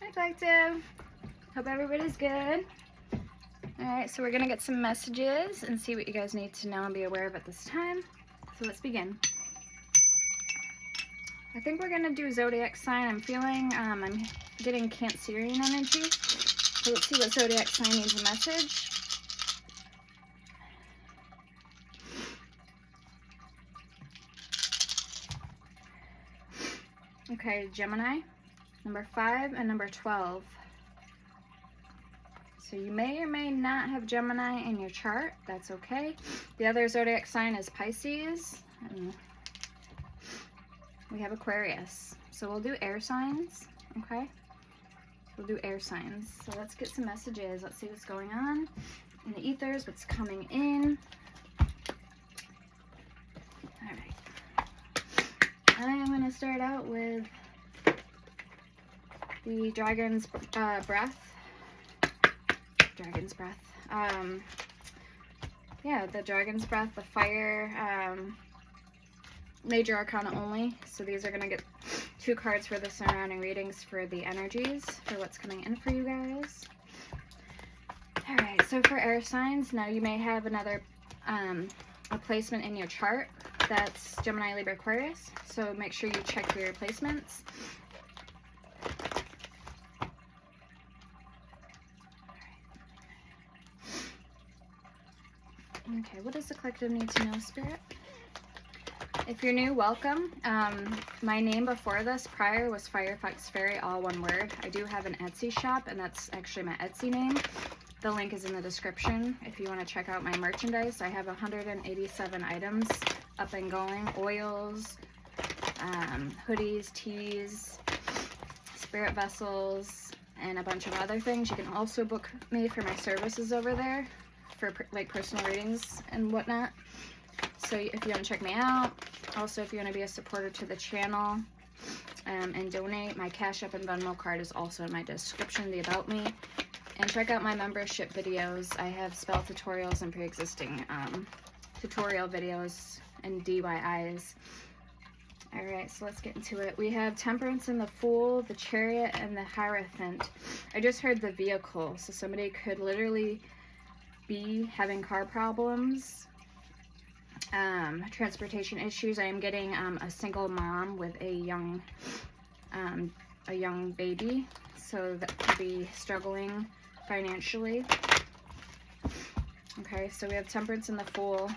Hi, Collective. Hope everybody's good. Alright, so we're going to get some messages and see what you guys need to know and be aware of at this time. So let's begin. I think we're going to do zodiac sign. I'm feeling, I'm getting Cancerian energy. So let's see what zodiac sign needs a message. Okay, Gemini, number 5 and number 12. So you may or may not have Gemini in your chart. That's okay. The other zodiac sign is Pisces. And we have Aquarius. So we'll do air signs, okay? We'll do air signs. So let's get some messages. Let's see what's going on in the ethers, what's coming in. All right. I am going to start out with the Dragon's Breath. Dragon's Breath. Yeah, the Dragon's Breath, the Fire, Major Arcana only. So these are going to get 2 cards for the surrounding readings for the energies, for what's coming in for you guys. Alright, so for air signs, now you may have another a placement in your chart that's Gemini, Libra, Aquarius. So make sure you check your placements. Okay, what does the collective need to know, Spirit? If you're new, welcome. My name before this, prior, was Firefox Fairy, all one word. I do have an Etsy shop, and that's actually my Etsy name. The link is in the description if you want to check out my merchandise. I have 187 items up and going. Oils, hoodies, teas, spirit vessels, and a bunch of other things. You can also book me for my services over there, for like personal readings and whatnot. So if you want to check me out, also if you want to be a supporter to the channel and donate, my Cash App and Venmo card is also in my description, the About Me. And check out my membership videos. I have spell tutorials and pre-existing tutorial videos and DIYs. Alright, so let's get into it. We have Temperance and the Fool, the Chariot, and the Hierophant. I just heard the vehicle, so somebody could literally be having car problems, transportation issues. I am getting a single mom with a young baby, so that could be struggling financially. Okay, so we have Temperance and the Fool,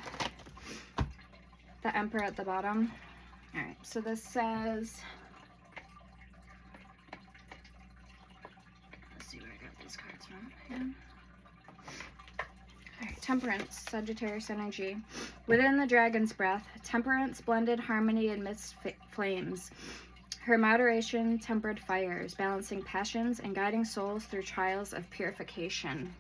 the Emperor at the bottom. All right, so this says, let's see where I got these cards from. Yeah. Alright, Temperance, Sagittarius energy. Within the Dragon's Breath, Temperance blended harmony amidst flames. Her moderation tempered fires, balancing passions and guiding souls through trials of purification.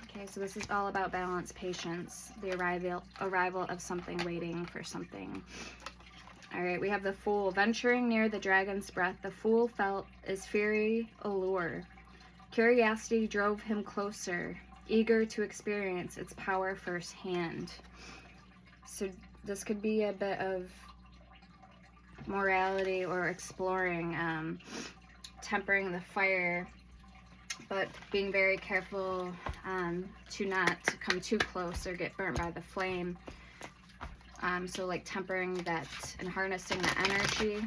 Okay, so this is all about balance, patience, the arrival of something, waiting for something. Alright, we have the Fool. Venturing near the Dragon's Breath, the Fool felt his fury allure. Curiosity drove him closer, eager to experience its power firsthand. So this could be a bit of morality or exploring, tempering the fire, but being very careful to not come too close or get burnt by the flame. So like tempering that and harnessing the energy,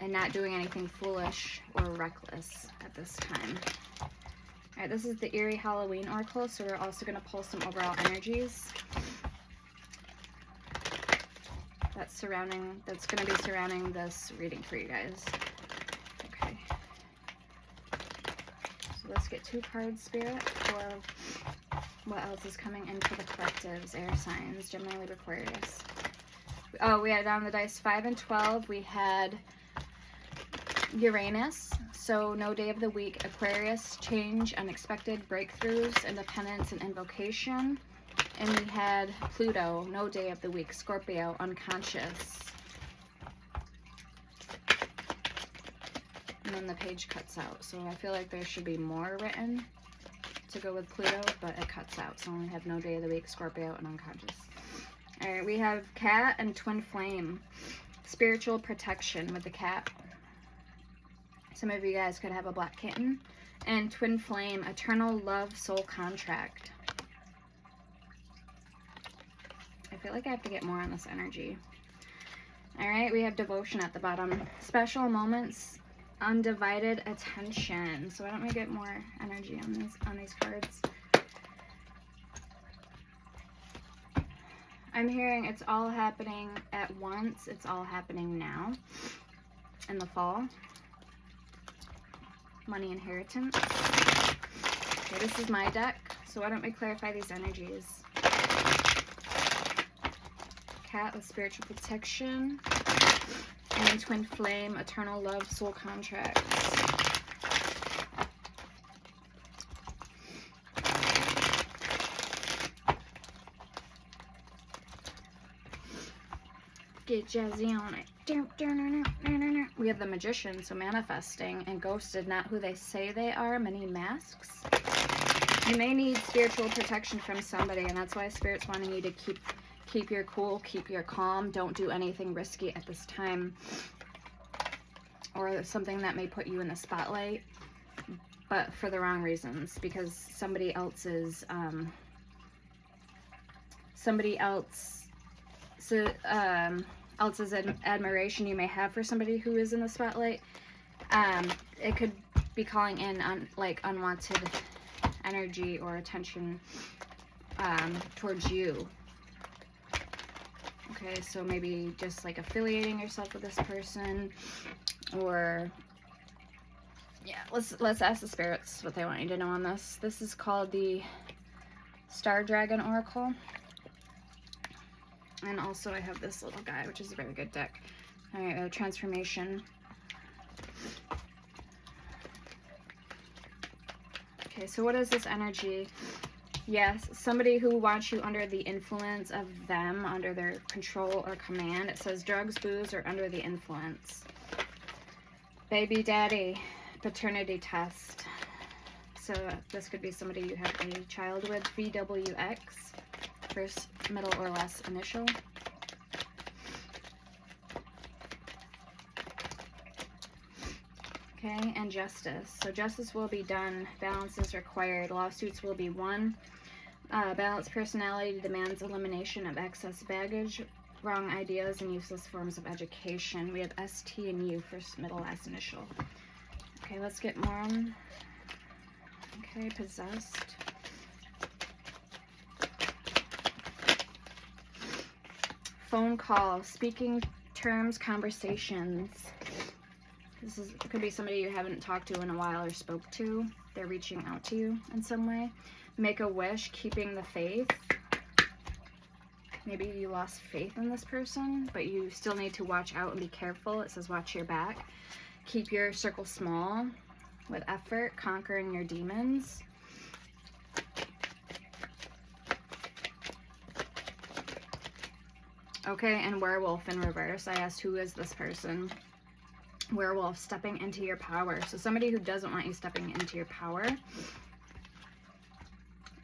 and not doing anything foolish or reckless at this time. Alright, this is the Eerie Halloween Oracle, so we're also going to pull some overall energies that's going to be surrounding this reading for you guys. Okay. So let's get 2 cards, Spirit, for what else is coming in for the collectives, air signs, Gemini, Libra, Aquarius. Oh, we had on the dice 5 and 12, we had Uranus, so no day of the week. Aquarius, change, unexpected breakthroughs, independence, and invocation. And we had Pluto, no day of the week. Scorpio, unconscious. And then the page cuts out, so I feel like there should be more written to go with Pluto, but it cuts out, so I only have no day of the week, Scorpio, and unconscious. Alright, we have Cat and Twin Flame. spiritual protection with the cat. Some of you guys could have a black kitten. And twin flame, eternal love, soul contract. I feel like I have to get more on this energy. All right, we have devotion at the bottom. Special moments, undivided attention. So why don't we get more energy on these cards? I'm hearing it's all happening at once. It's all happening now in the fall. Money inheritance. Okay, this is my deck. So why don't we clarify these energies? Cat with spiritual protection. And twin flame, eternal love, soul contract. Get jazzy on it. We have the magician, so manifesting, and ghosted, not who they say they are, many masks. You may need spiritual protection from somebody, and that's why Spirit's wanting you to keep your cool, keep your calm. Don't do anything risky at this time, or something that may put you in the spotlight, but for the wrong reasons, because somebody else's admiration you may have for somebody who is in the spotlight, it could be calling in on like unwanted energy or attention towards you. Okay, so maybe just like affiliating yourself with this person, or yeah, let's ask the spirits what they want you to know on this. This is called the Star Dragon Oracle. And also I have this little guy, which is a very good deck. All right, transformation. Okay, so what is this energy? Yes, somebody who wants you under the influence of them, under their control or command. It says drugs, booze, or under the influence. Baby daddy, paternity test. So this could be somebody you have a child with. VWX. First, middle, or last initial. Okay, and justice. So justice will be done. Balance is required. Lawsuits will be won. Balanced personality demands elimination of excess baggage, wrong ideas, and useless forms of education. We have S, T, and U. First, middle, last initial. Okay, let's get more on. Okay, possessed. Phone call, speaking terms, conversations. This could be somebody you haven't talked to in a while or spoke to. They're reaching out to you in some way. Make a wish, keeping the faith. Maybe you lost faith in this person, but you still need to watch out and be careful. It says watch your back. Keep your circle small with effort, conquering your demons. Okay, and werewolf in reverse. I asked, who is this person? Werewolf, stepping into your power. So somebody who doesn't want you stepping into your power.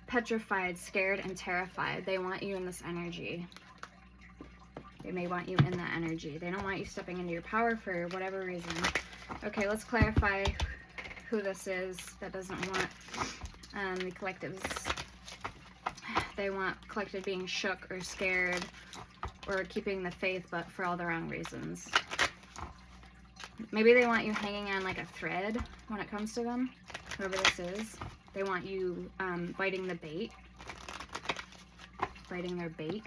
Petrified, scared, and terrified. They want you in this energy. They may want you in that energy. They don't want you stepping into your power for whatever reason. Okay, let's clarify who this is that doesn't want the collectives. They want collective being shook or scared, or keeping the faith, but for all the wrong reasons. Maybe they want you hanging on like a thread when it comes to them, whoever this is. They want you biting the bait, biting their bait.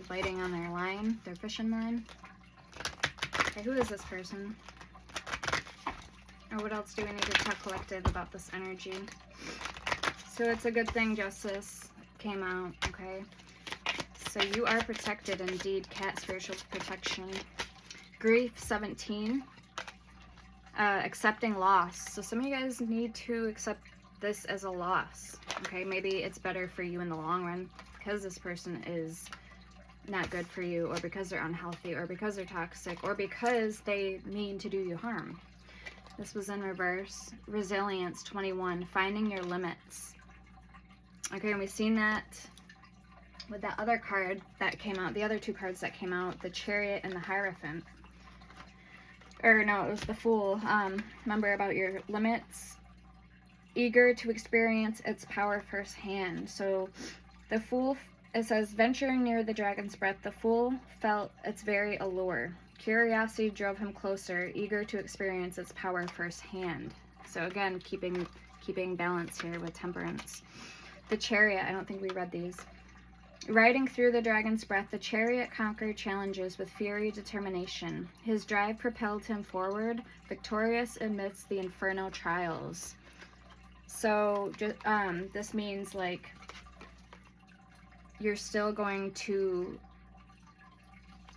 Biting on their line, their fishing line. Okay, who is this person? Or what else do we need to talk collective about this energy? So it's a good thing justice came out, okay? So you are protected indeed, cat, spiritual protection. Grief, 17. Accepting loss. So some of you guys need to accept this as a loss, okay? Maybe it's better for you in the long run because this person is not good for you, or because they're unhealthy, or because they're toxic, or because they mean to do you harm. This was in reverse. Resilience, 21. Finding your limits. Okay, and we've seen that with that other card that came out, the other two cards that came out, the Chariot and the Hierophant. Or no, it was the Fool. Remember about your limits? Eager to experience its power firsthand. So the Fool, it says, venturing near the dragon's breath, the Fool felt its very allure. Curiosity drove him closer, eager to experience its power firsthand. So again, keeping balance here with Temperance. The Chariot, I don't think we read these. Riding through the dragon's breath, the Chariot conquered challenges with fiery determination. His drive propelled him forward, victorious amidst the infernal trials. So this means like you're still going to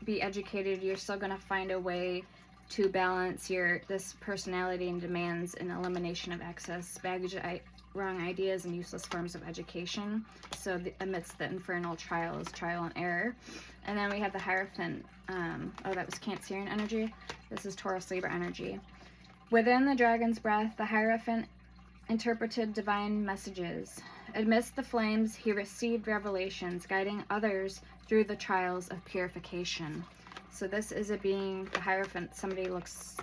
be educated. You're still going to find a way to balance this personality and demands and elimination of excess baggage, wrong ideas, and useless forms of education. So amidst the infernal trials, trial and error. And then we have the Hierophant. Oh, that was Cancerian energy. This is Taurus Libra energy. Within the dragon's breath, the Hierophant interpreted divine messages. Amidst the flames, he received revelations, guiding others through the trials of purification. So this is a being, the Hierophant,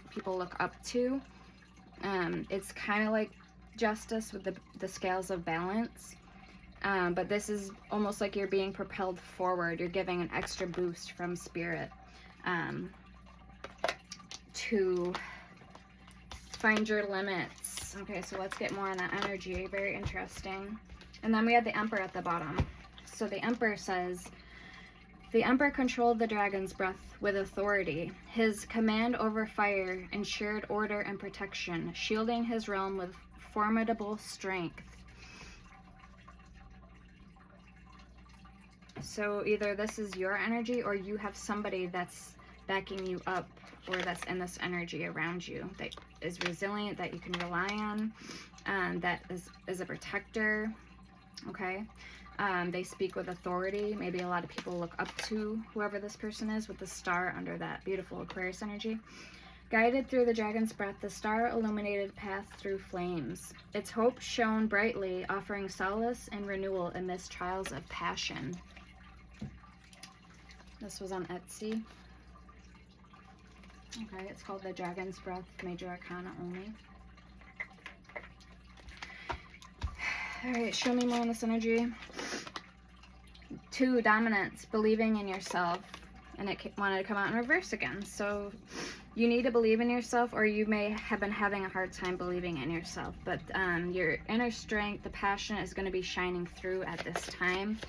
people look up to. It's kind of like justice with the scales of balance. But this is almost like you're being propelled forward. You're giving an extra boost from spirit to find your limits. Okay, so let's get more on that energy. Very interesting. And then we have the Emperor at the bottom. So the Emperor says, the Emperor controlled the dragon's breath with authority. His command over fire ensured order and protection, shielding his realm with formidable strength. So either this is your energy or you have somebody that's backing you up or that's in this energy around you that is resilient, that you can rely on, that is a protector. Okay. They speak with authority. Maybe a lot of people look up to whoever this person is with the star under that beautiful Aquarius energy. Guided through the dragon's breath, the star illuminated a path through flames. Its hope shone brightly, offering solace and renewal amidst trials of passion. This was on Etsy. Okay, it's called The Dragon's Breath, Major Arcana only. Alright, show me more on this energy. 2, dominance, believing in yourself. And it wanted to come out in reverse again. So you need to believe in yourself, or you may have been having a hard time believing in yourself. But your inner strength, the passion is going to be shining through at this time.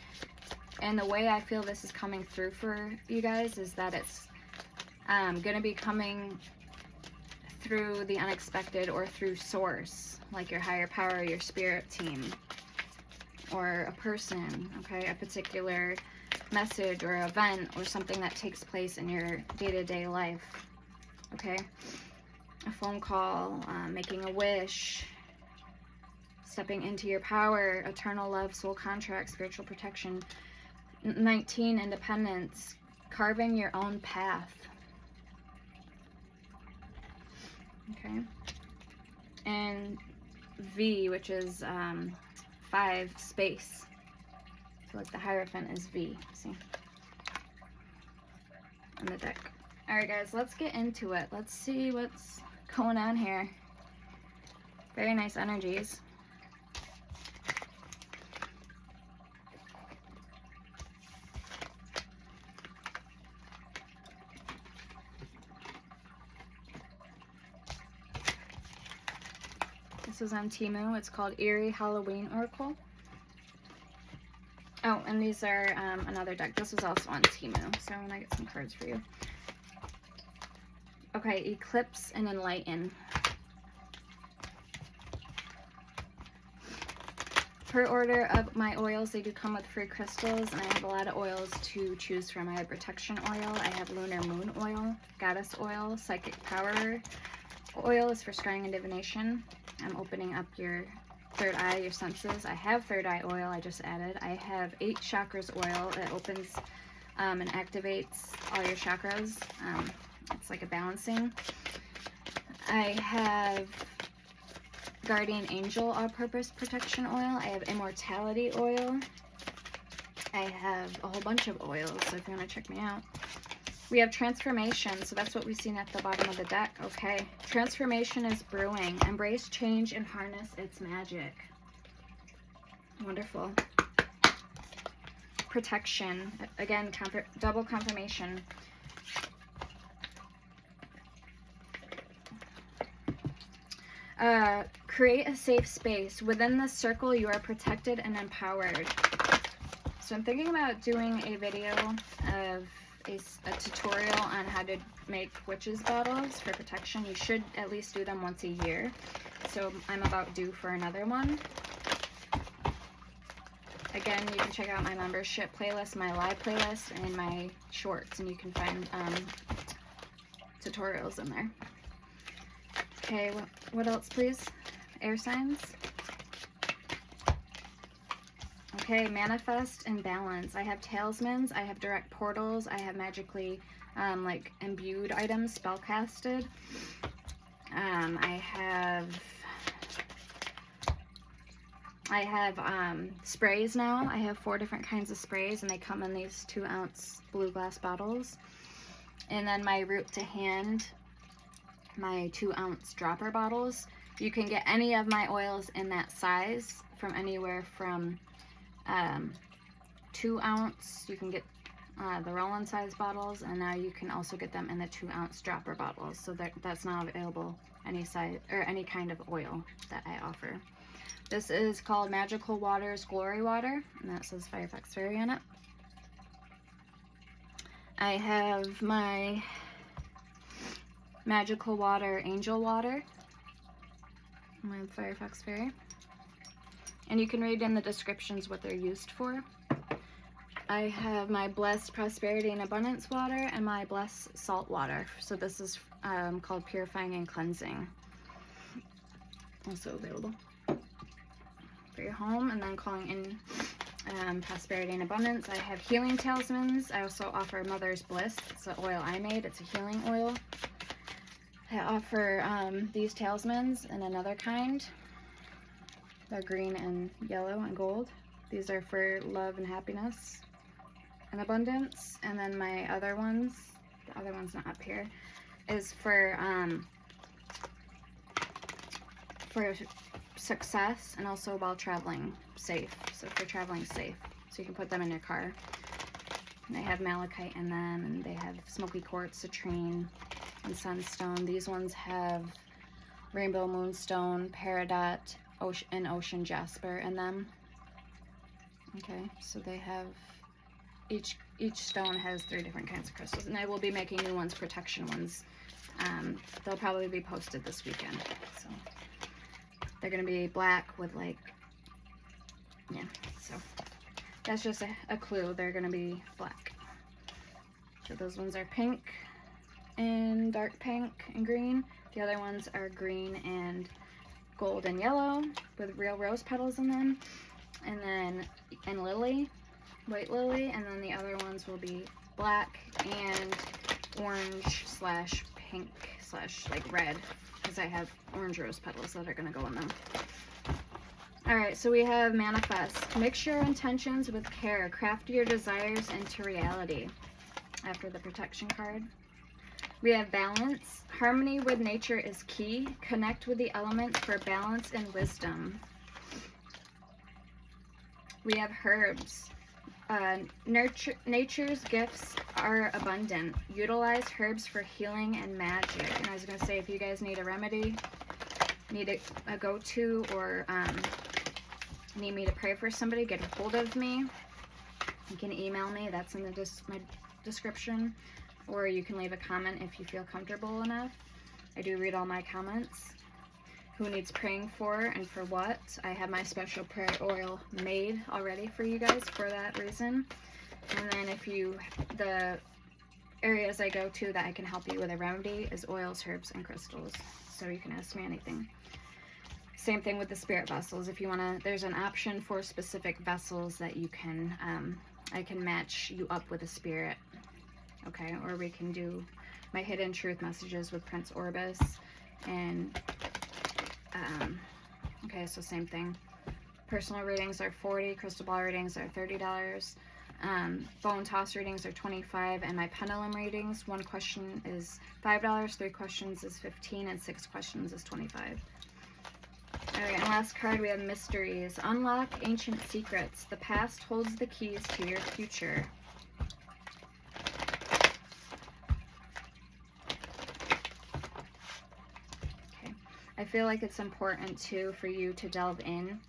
And the way I feel this is coming through for you guys is that it's going to be coming through the unexpected or through source, like your higher power, your spirit team, or a person, okay, a particular message or event or something that takes place in your day-to-day life, okay? A phone call, making a wish, stepping into your power, eternal love, soul contract, spiritual protection. 19, independence, carving your own path. Okay. And V, which is 5, space. So like the Hierophant is V. See? On the deck. Alright guys, let's get into it. Let's see what's going on here. Very nice energies. This is on Temu. It's called Eerie Halloween Oracle. Oh, and these are another deck. This was also on Temu, so I'm gonna get some cards for you. Okay, Eclipse and Enlighten. Per order of my oils, they do come with free crystals, and I have a lot of oils to choose from. I have Protection Oil, I have Lunar Moon Oil, Goddess Oil, Psychic Power Oil is for scrying and divination. I'm opening up your third eye, your senses. I have third eye oil I just added. I have 8 chakras oil. It opens and activates all your chakras. It's like a balancing. I have Guardian Angel All-Purpose Protection Oil. I have Immortality Oil. I have a whole bunch of oils, so if you want to check me out. We have transformation, so that's what we've seen at the bottom of the deck. Okay, transformation is brewing. Embrace change and harness its magic. Wonderful. Protection, again, double confirmation. Create a safe space. Within this circle, you are protected and empowered. So I'm thinking about doing a video of a tutorial on how to make witches bottles for protection. You should at least do them once a year. So I'm about due for another one. Again, you can check out my membership playlist, my live playlist, and my shorts, and you can find tutorials in there. Okay, what else, please? Air signs. Okay, manifest and balance. I have talismans, I have direct portals, I have magically like imbued items, spellcasted. I have sprays now. I have 4 different kinds of sprays, and they come in these 2-ounce blue glass bottles. And then my root to hand, my 2-ounce dropper bottles. You can get any of my oils in that size from anywhere from 2-ounce. You can get the roll-on size bottles, and now you can also get them in the 2-ounce dropper bottles. So that's now available any size or any kind of oil that I offer. This is called Magical Waters Glory Water, and that says Firefox Fairy on it. I have my Magical Water Angel Water with Firefox Fairy. And you can read in the descriptions what they're used for. I have my Blessed Prosperity and Abundance Water and my Blessed Salt Water. So this is called Purifying and Cleansing. Also available for your home. And then calling in prosperity and abundance. I have healing talismans. I also offer Mother's Bliss. It's the oil I made. It's a healing oil. I offer these talismans in another kind. They're green and yellow and gold. These are for love and happiness and abundance. And then my other ones, the other one's not up here, is for success and also while traveling safe. So for traveling safe. So you can put them in your car. And they have malachite in them, and they have smoky quartz, citrine, and sunstone. These ones have rainbow moonstone, peridot, and ocean jasper in them. Okay, so they have each stone has 3 different kinds of crystals, and I will be making new ones, protection ones. They'll probably be posted this weekend. So they're gonna be black with like, yeah. So that's just a clue. They're gonna be black. So those ones are pink and dark pink and green. The other ones are green and gold and yellow with real rose petals in them, and lily, white lily, and then the other ones will be black and orange slash pink slash like red, because I have orange rose petals that are going to go in them. Alright, so we have manifest. Mix your intentions with care. Craft your desires into reality. After the protection card. We have balance. Harmony with nature is key. Connect with the elements for balance and wisdom. We have herbs. Nature's gifts are abundant. Utilize herbs for healing and magic. And I was going to say, if you guys need a remedy, need a go-to, or need me to pray for somebody, get a hold of me. You can email me. That's in my description. Or you can leave a comment if you feel comfortable enough. I do read all my comments. Who needs praying for and for what? I have my special prayer oil made already for you guys for that reason. And then the areas I go to that I can help you with a remedy is oils, herbs, and crystals. So you can ask me anything. Same thing with the spirit vessels. If you want to, there's an option for specific vessels that you can, I can match you up with a spirit. Okay, or we can do my hidden truth messages with Prince Orbis, and okay, so same thing. Personal readings are $40, crystal ball readings are $30. Bone toss readings are $25, and my pendulum readings, 1 question is $5, 3 questions is $15, and 6 questions is $25. Alright, and last card we have mysteries. Unlock ancient secrets. The past holds the keys to your future. Okay, I feel like it's important too for you to delve in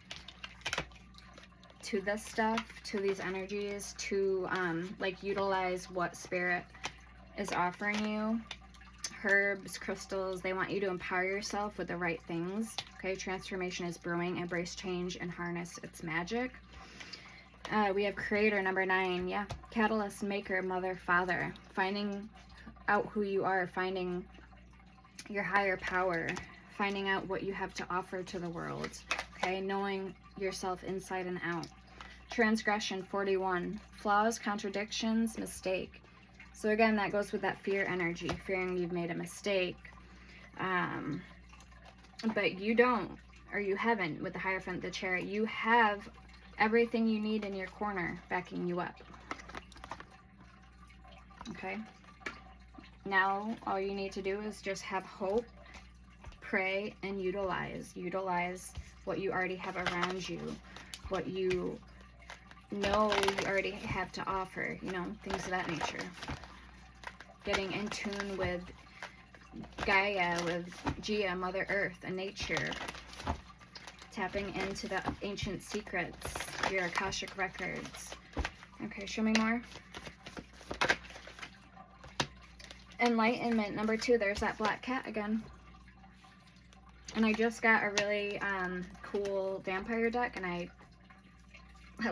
to this stuff, to these energies, to like utilize what spirit is offering you. Herbs, crystals, they want you to empower yourself with the right things. Okay, transformation is brewing. Embrace change and harness its magic. We have creator, number 9. Yeah, catalyst, maker, mother, father. Finding out who you are, finding your higher power, finding out what you have to offer to the world. Okay, knowing yourself inside and out. Transgression, 41. Flaws, contradictions, mistake. So again, that goes with that fear energy, fearing you've made a mistake. But you don't, or you haven't, with the Hierophant, the Chariot. You have everything you need in your corner backing you up. Okay? Now, all you need to do is just have hope, pray, and utilize. Utilize what you already have around you, what you know you already have to offer, you know, things of that nature. Getting in tune with Gaia, with Gia, Mother Earth, and nature. Tapping into the ancient secrets, your Akashic records. Okay, show me more. Enlightenment, number 2. There's that black cat again. And I just got a really cool vampire deck, and I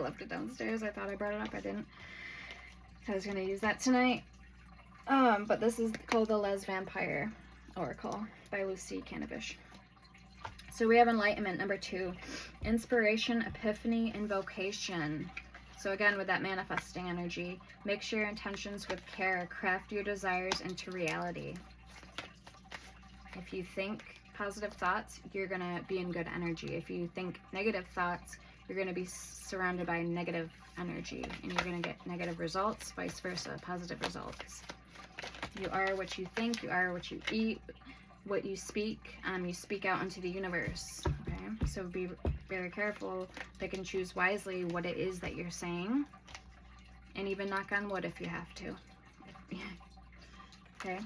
left it downstairs. I thought I brought it up. I didn't. I was going to use that tonight. But this is called the Les Vampire Oracle by Lucy Canabish. So we have Enlightenment, number 2. Inspiration, epiphany, invocation. So again, with that manifesting energy, make your intentions with care. Craft your desires into reality. If you think positive thoughts, you're going to be in good energy. If you think negative thoughts, you're going to be surrounded by negative energy, and you're going to get negative results, vice versa, positive results. You are what you think, you are what you eat, what you speak out into the universe, okay? So be very careful, pick and choose wisely what it is that you're saying, and even knock on wood if you have to. Okay?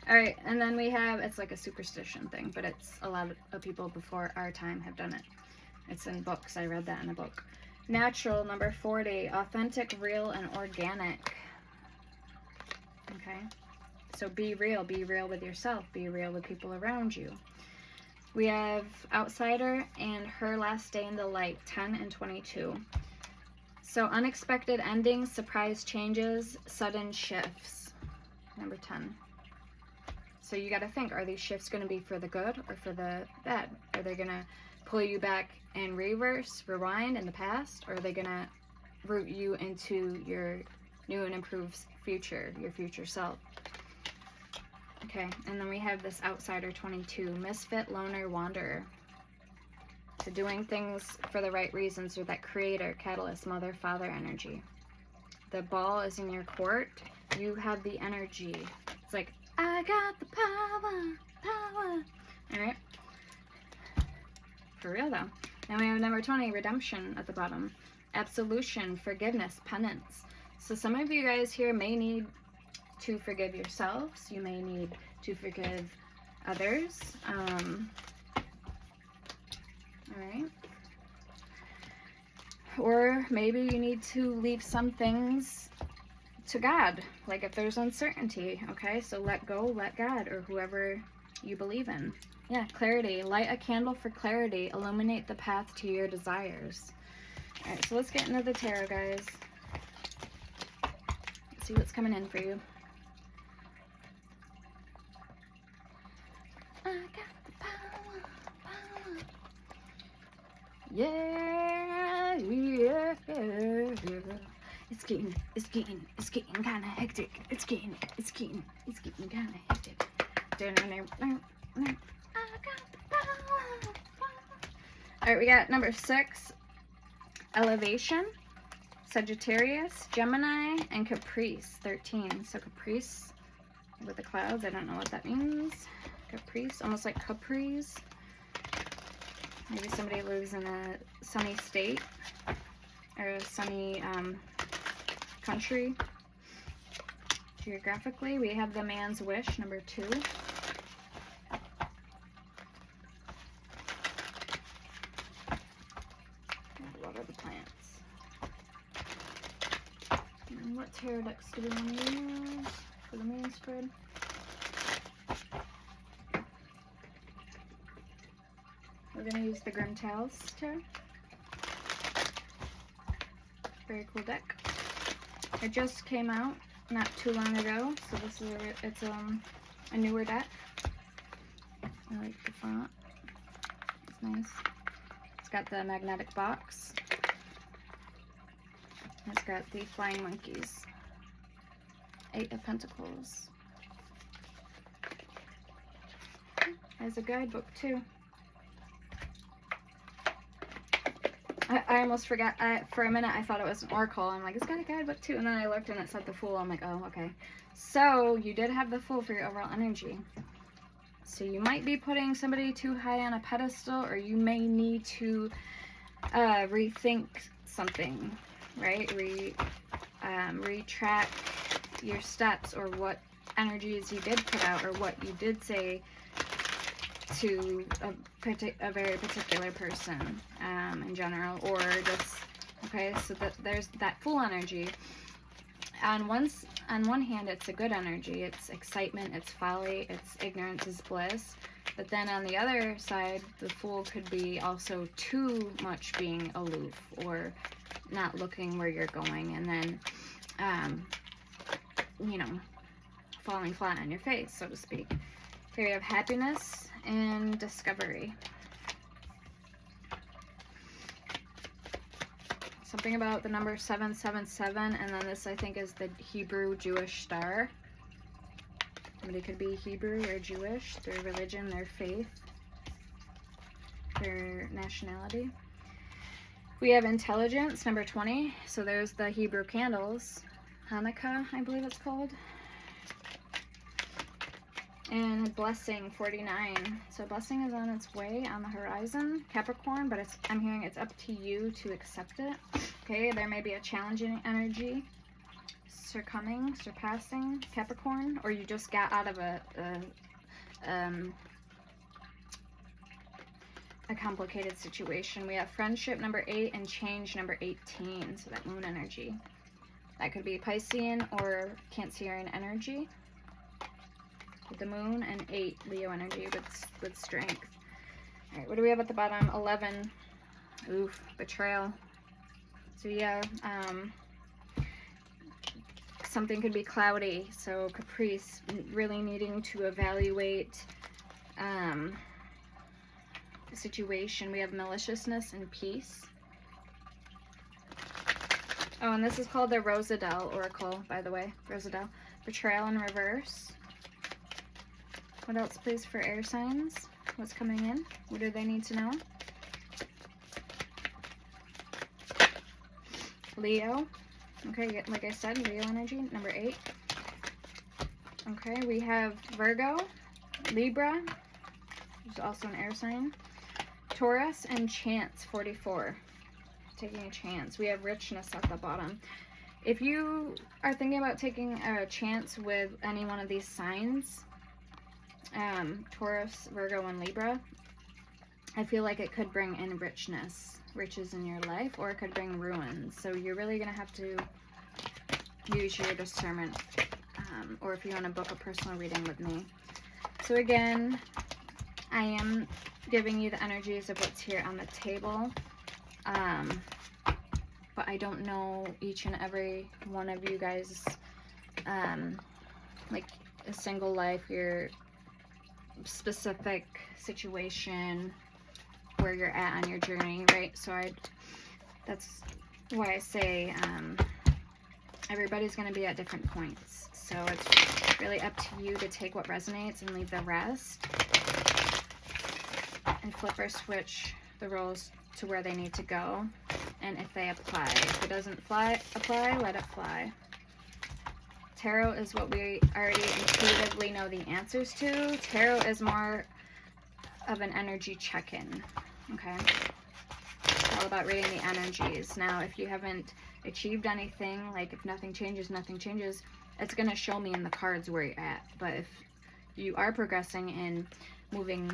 Alright, and then we have, it's like a superstition thing, but it's a lot of people before our time have done it. It's in books, I read that in a book. Natural, number 40, authentic, real, and organic. Okay? So be real with yourself, be real with people around you. We have Outsider and Her Last Day in the Light, 10 and 22. So unexpected endings, surprise changes, sudden shifts, number 10. So you got to think, are these shifts going to be for the good or for the bad? Are they going to pull you back and rewind in the past? Or are they going to root you into your new and improved future, your future self? Okay, and then we have this Outsider, 22. Misfit, loner, wanderer. So doing things for the right reasons with that creator, catalyst, mother, father energy. The ball is in your court. You have the energy. It's like, I got the power. Alright. For real though. Then we have number 20, redemption at the bottom. Absolution, forgiveness, penance. So some of you guys here may need to forgive yourselves. You may need to forgive others. Alright. Or maybe you need to leave some things to God. Like if there's uncertainty, okay? So let go, let God, or whoever you believe in. Yeah, clarity. Light a candle for clarity. Illuminate the path to your desires. Alright, so let's get into the tarot, guys. Let's see what's coming in for you. I got the power. Yeah. It's getting kind of hectic. It's getting kind of hectic. Alright, we got number 6, elevation. Sagittarius, Gemini, and Caprice, 13. So Caprice with the clouds, I don't know what that means. Caprice, almost like Caprice. Maybe somebody lives in a sunny state or a sunny country. Geographically, we have the man's wish, number 2. What are the plants? And what tarot decks do we want to use for the main spread? We're going to use the Grim Tales tarot. Very cool deck. It just came out not too long ago, so this is it's a newer deck. I like the font. It's nice. It's got the magnetic box. It's got the flying monkeys. 8 of Pentacles. There's a guidebook too. I almost forgot. For a minute I thought it was an oracle. I'm like, it's got a guidebook too. And then I looked and it said the Fool. I'm like, oh, okay. So you did have the Fool for your overall energy. So you might be putting somebody too high on a pedestal, or you may need to rethink something, right? Retrack your steps, or what energies you did put out, or what you did say to a very particular person in general, or just, okay, so that there's that Fool energy. On one hand, it's a good energy. It's excitement, it's folly, it's ignorance is bliss. But then on the other side, the Fool could be also too much being aloof, or not looking where you're going, and then, you know, falling flat on your face, so to speak. Here you have happiness and discovery. Something about the number 777, and then this I think is the Hebrew Jewish star. Somebody could be Hebrew or Jewish, their religion, their faith, their nationality. We have intelligence, number 20. So there's the Hebrew candles. Hanukkah, I believe it's called. And blessing, 49. So blessing is on its way, on the horizon, Capricorn, but I'm hearing it's up to you to accept it. Okay, there may be a challenging energy surpassing Capricorn, or you just got out of a complicated situation. We have friendship, number 8, and change, number 18. So that moon energy. That could be Piscean or Cancerian energy. The moon, and 8 Leo energy with strength. All right, what do we have at the bottom? 11. Oof, betrayal. So yeah, something could be cloudy. So Caprice, really needing to evaluate the situation. We have maliciousness and peace. Oh, and this is called the Rosadel Oracle, by the way. Rosadel. Betrayal in reverse. What else, please, for air signs? What's coming in? What do they need to know? Leo. Okay, like I said, Leo energy, number 8. Okay, we have Virgo, Libra, which is also an air sign, Taurus, and Chance, 44. Taking a chance. We have richness at the bottom. If you are thinking about taking a chance with any one of these signs, Taurus, Virgo, and Libra, I feel like it could bring in riches in your life, or it could bring ruins. So you're really going to have to use your discernment, or if you want to book a personal reading with me. So again, I am giving you the energies of what's here on the table, but I don't know each and every one of you guys, like a single life, your specific situation, where you're at on your journey, right? So that's why I say everybody's going to be at different points. So it's really up to you to take what resonates and leave the rest, and flip or switch the roles to where they need to go. and if they apply. If it doesn't apply, let it fly. Tarot is what we already intuitively know the answers to. Tarot is more of an energy check-in, okay? It's all about reading the energies. Now, if you haven't achieved anything, like if nothing changes, it's going to show me in the cards where you're at. But if you are progressing and moving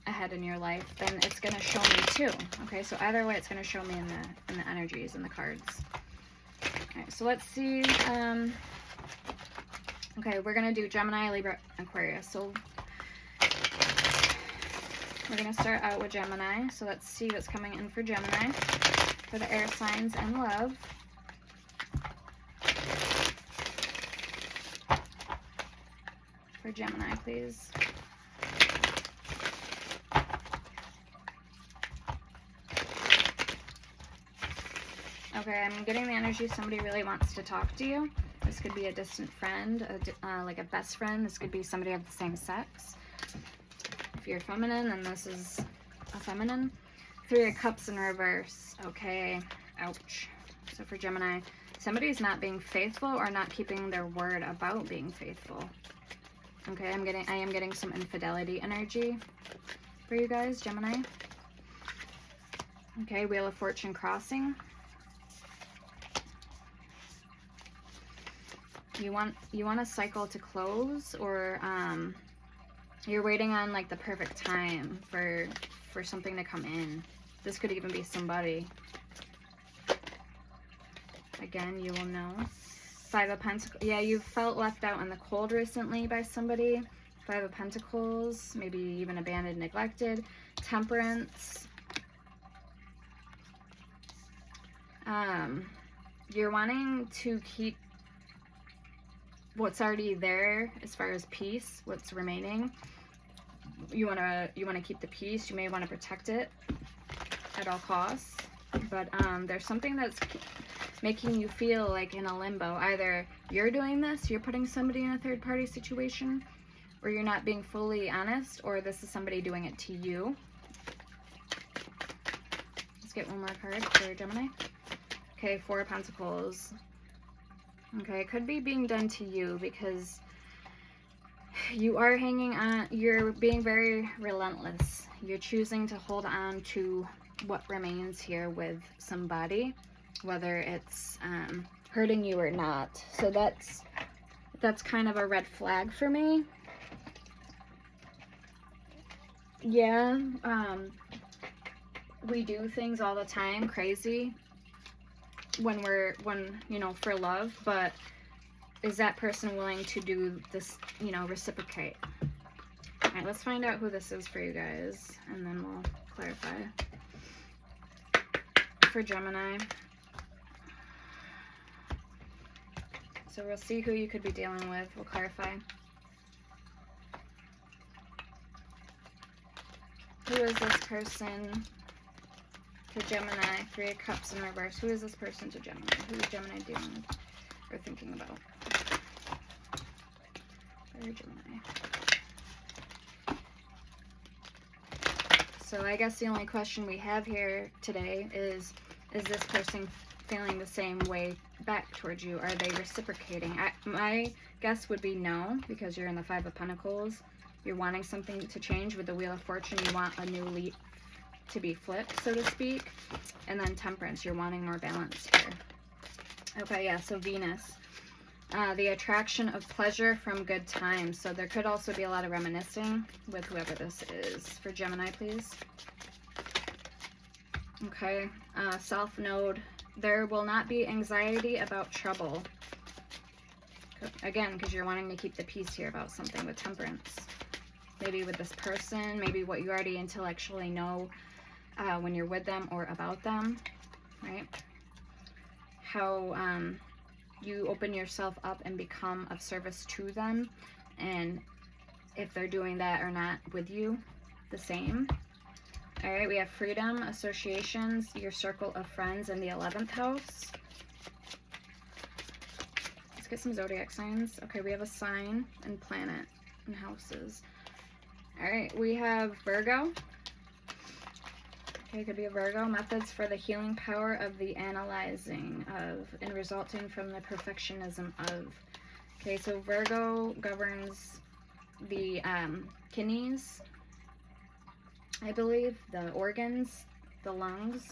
ahead in your life, then it's going to show me too. Okay, so either way, it's going to show me in the energies and the cards. All right, so let's see. Okay, we're going to do Gemini, Libra, Aquarius. So we're going to start out with Gemini. So let's see what's coming in for Gemini, for the air signs and love. For Gemini, please. Okay, I'm getting the energy somebody really wants to talk to you. This could be a distant friend, like a best friend. This could be somebody of the same sex. If you're feminine, then this is a feminine. 3 of Cups in reverse. Okay, ouch. So for Gemini, somebody's not being faithful or not keeping their word about being faithful. Okay, I am getting some infidelity energy for you guys, Gemini. Okay, Wheel of Fortune crossing. You want a cycle to close, or you're waiting on like the perfect time for something to come in. This could even be somebody. Again, you will know. 5 of Pentacles. Yeah, you felt left out in the cold recently by somebody. 5 of Pentacles, maybe even abandoned, neglected. Temperance. You're wanting to keep what's already there as far as peace, what's remaining. You want to keep the peace. You may want to protect it at all costs. But there's something that's making you feel like in a limbo. Either you're doing this, you're putting somebody in a third party situation, or you're not being fully honest, or this is somebody doing it to you. Let's get one more card for Gemini. Okay, 4 of Pentacles. Okay, it could be being done to you because you are hanging on, you're being very relentless. You're choosing to hold on to what remains here with somebody, whether it's hurting you or not. So that's kind of a red flag for me. Yeah, we do things all the time, crazy, when you know, for love, but is that person willing to do this, you know, reciprocate? All right, let's find out who this is for you guys, and then we'll clarify. For Gemini. So we'll see who you could be dealing with. We'll clarify. Who is this person to Gemini? 3 of Cups in reverse. Who is this person to Gemini? Who is Gemini dealing with or thinking about? For Gemini. So I guess the only question we have here today is this person feeling the same way back towards you? Are they reciprocating? My guess would be no, because you're in the 5 of Pentacles. You're wanting something to change. With the Wheel of Fortune, you want a new leaf to be flipped, so to speak. And then Temperance, you're wanting more balance here. Okay, yeah, so Venus. The attraction of pleasure from good times. So there could also be a lot of reminiscing with whoever this is. For Gemini, please. Okay, South Node. There will not be anxiety about trouble. Again, because you're wanting to keep the peace here about something with Temperance. Maybe with this person, maybe what you already intellectually know when you're with them or about them, right? How you open yourself up and become of service to them, and if they're doing that or not with you, the same. All right, we have freedom, associations, your circle of friends in the 11th house. Let's get some zodiac signs. Okay, we have a sign and planet and houses. All right, we have Virgo. Okay, it could be a Virgo. Methods for the healing power of the analyzing of and resulting from the perfectionism of. Okay, so Virgo governs the kidneys, I believe, the organs, the lungs,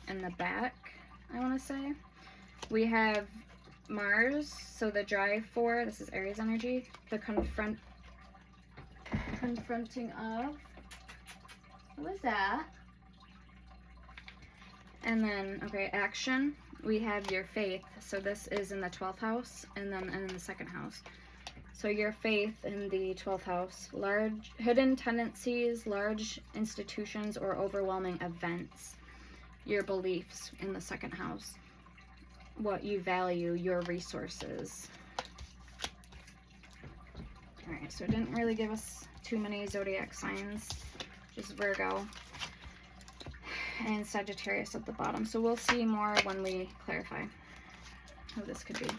and the back, I want to say. We have Mars, so the drive for, this is Aries energy, the confronting of, what was that? And then, okay, action, we have your faith, so this is in the 12th house, and then in the 2nd house. So your faith in the 12th house, large hidden tendencies, large institutions, or overwhelming events. Your beliefs in the 2nd house, what you value, your resources. All right, so it didn't really give us too many zodiac signs, just Virgo and Sagittarius at the bottom. So we'll see more when we clarify who this could be.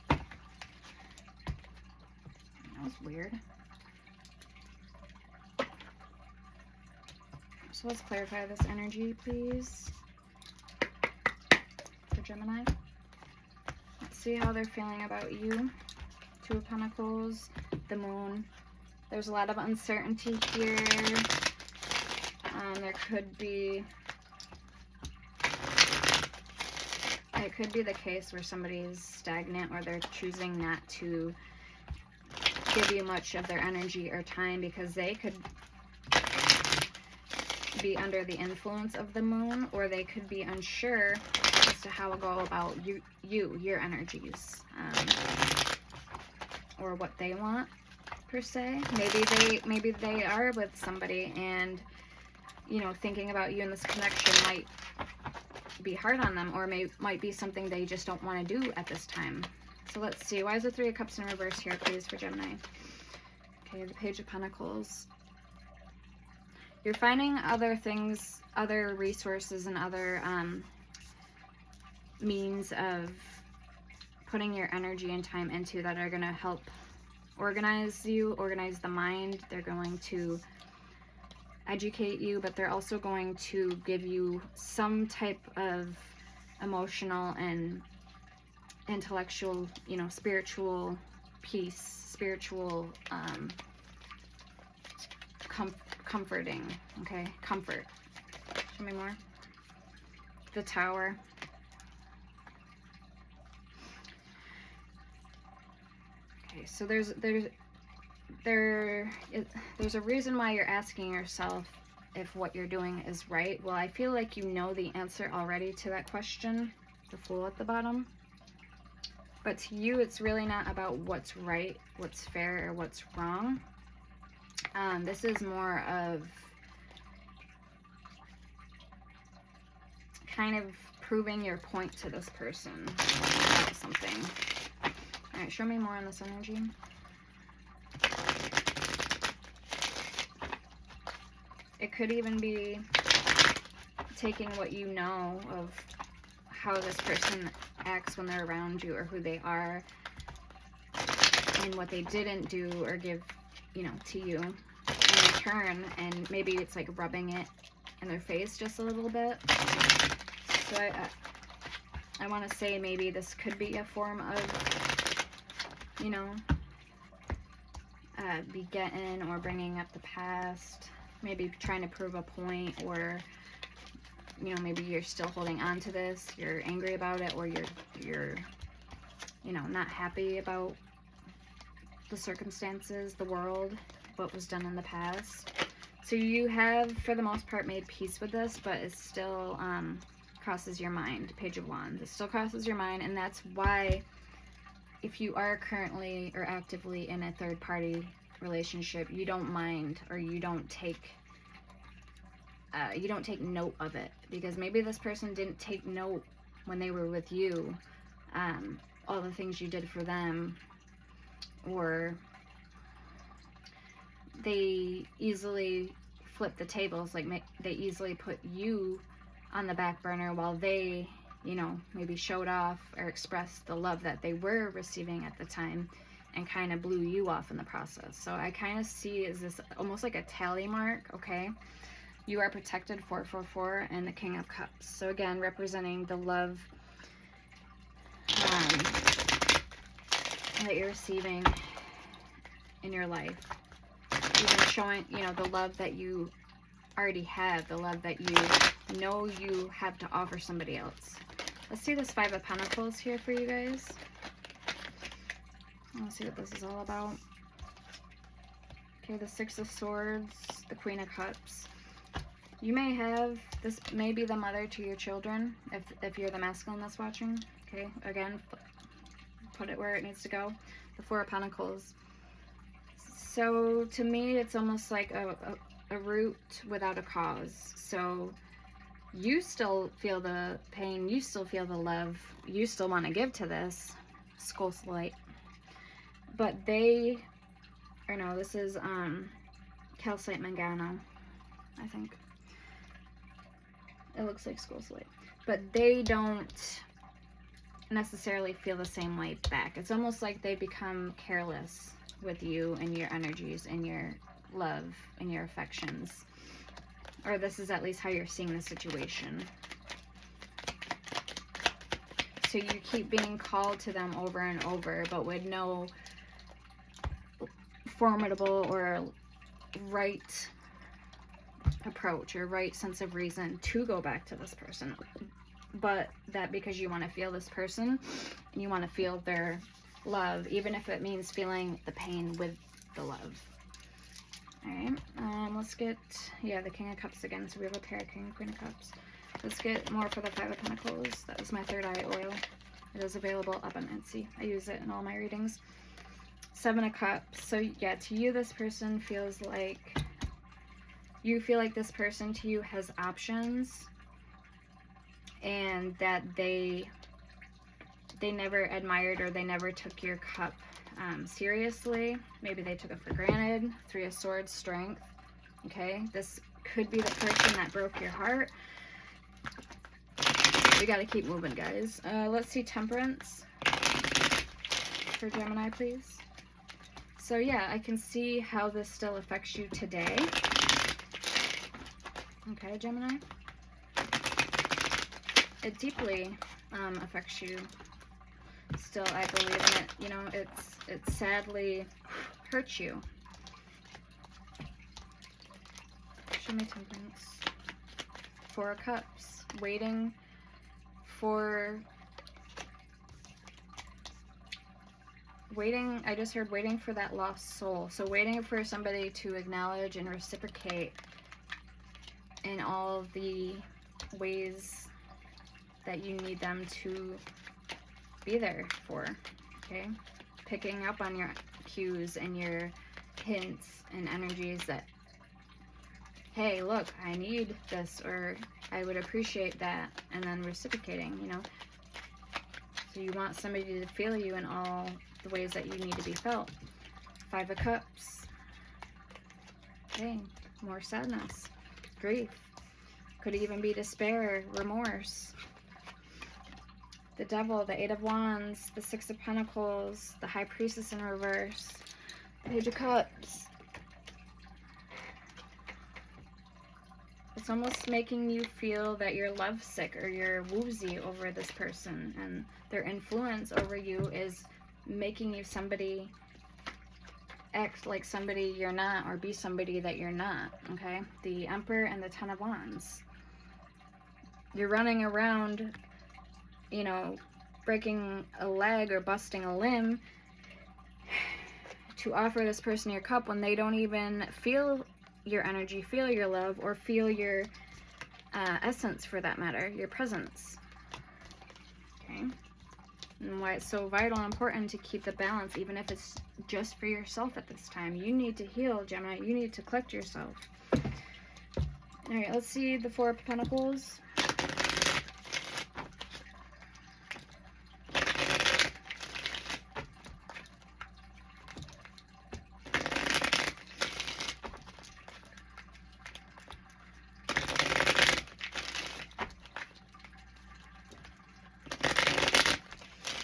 That was weird. So let's clarify this energy, please, for Gemini. Let's see how they're feeling about you. 2 of Pentacles, the Moon. There's a lot of uncertainty here. There could be, it could be the case where somebody's stagnant or they're choosing not to give you much of their energy or time because they could be under the influence of the Moon, or they could be unsure as to how to go about your energies, or what they want per se. Maybe they are with somebody, and you know, thinking about you in this connection might be hard on them, or might be something they just don't want to do at this time. So let's see. Why is the 3 of Cups in reverse here, please, for Gemini? Okay, the Page of Pentacles. You're finding other things, other resources, and other means of putting your energy and time into that are going to help organize you, organize the mind. They're going to educate you, but they're also going to give you some type of emotional and intellectual, you know, spiritual peace, spiritual comforting, okay? Comfort. Show me more. The Tower. Okay, so there's a reason why you're asking yourself if what you're doing is right. Well, I feel like you know the answer already to that question, the Fool at the bottom. But to you, it's really not about what's right, what's fair, or what's wrong. This is more of kind of proving your point to this person about something. All right, show me more on this energy. It could even be taking what you know of how this person acts when they're around you, or who they are, and what they didn't do or give, you know, to you in return, and maybe it's like rubbing it in their face just a little bit. So I want to say maybe this could be a form of, you know, begetting or bringing up the past, maybe trying to prove a point, or, you know, maybe you're still holding on to this, you're angry about it, or you're you know, not happy about the circumstances, the world, what was done in the past. So you have, for the most part, made peace with this, but it still crosses your mind. Page of Wands. It still crosses your mind, and that's why, if you are currently or actively in a third-party relationship, you don't mind, or you don't take note of it, because maybe this person didn't take note when they were with you, all the things you did for them, or they easily flip the tables, like they easily put you on the back burner while they, you know, maybe showed off or expressed the love that they were receiving at the time, and kind of blew you off in the process. So I kind of see is this almost like a tally mark, okay? You are protected, 444, and the King of Cups. So again, representing the love that you're receiving in your life. Even showing, you know, the love that you already have, the love that you know you have to offer somebody else. Let's see this 5 of Pentacles here for you guys. Let's see what this is all about. Okay, the 6 of Swords, the Queen of Cups. You may have, this may be the mother to your children, if you're the masculine that's watching. Okay, again, put it where it needs to go. The 4 of Pentacles. So to me, it's almost like a root without a cause. So you still feel the pain, you still feel the love, you still want to give to this skull light. But they, or no, this is calcite mangano, I think. It looks like skull slate. But they don't necessarily feel the same way back. It's almost like they become careless with you and your energies and your love and your affections. Or this is at least how you're seeing the situation. So you keep being called to them over and over, but with no formidable or right approach or right sense of reason to go back to this person. But that because you want to feel this person and you want to feel their love, even if it means feeling the pain with the love. Alright, let's get, yeah, the King of Cups again. So we have a pair of King and Queen of Cups. Let's get more for the 5 of Pentacles. That was my third eye oil. It is available up on Etsy. I use it in all my readings. 7 of Cups. So yeah, to you, this person feels like, you feel like this person to you has options, and that they never admired or they never took your cup seriously. Maybe they took it for granted. 3 of Swords, strength. Okay, this could be the person that broke your heart. We got to keep moving, guys. Let's see Temperance for Gemini, please. So yeah, I can see how this still affects you today. Okay, Gemini. It deeply affects you still, I believe in it. You know, it sadly hurts you. Show me Temperance. 4 of Cups. Waiting for... I just heard waiting for that lost soul. So waiting for somebody to acknowledge and reciprocate in all the ways that you need them to be there for, okay? Picking up on your cues and your hints and energies that, hey, look, I need this, or I would appreciate that, and then reciprocating, you know? So you want somebody to feel you in all the ways that you need to be felt. 5 of Cups. Okay, more sadness, grief. Could even be despair, remorse. The Devil, the 8 of Wands, the 6 of Pentacles, the High Priestess in reverse, Page of Cups. It's almost making you feel that you're lovesick or you're woozy over this person, and their influence over you is making you somebody, act like somebody you're not, or be somebody that you're not, okay? The Emperor and the 10 of Wands. You're running around, you know, breaking a leg or busting a limb to offer this person your cup when they don't even feel your energy, feel your love, or feel your essence, for that matter, your presence. Okay? And why it's so vital and important to keep the balance, even if it's just for yourself at this time. You need to heal, Gemini. You need to collect yourself. All right, let's see the 4 of Pentacles.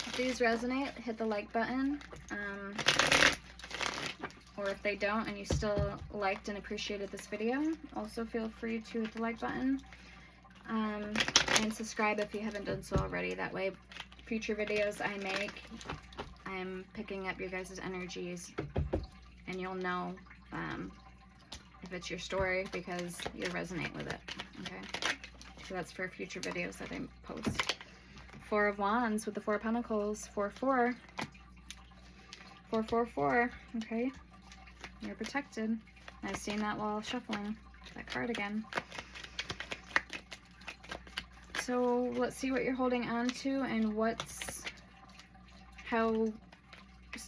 If these resonate, hit the like button. Or if they don't and you still liked and appreciated this video, also feel free to hit the like button. And subscribe if you haven't done so already. That way, future videos I make, I'm picking up your guys' energies, and you'll know if it's your story because you resonate with it. Okay, so that's for future videos that I post. Four of Wands with the Four of Pentacles. 4-4. 4-4-4. Okay, you're protected. I've seen that while shuffling that card again. So let's see what you're holding on to and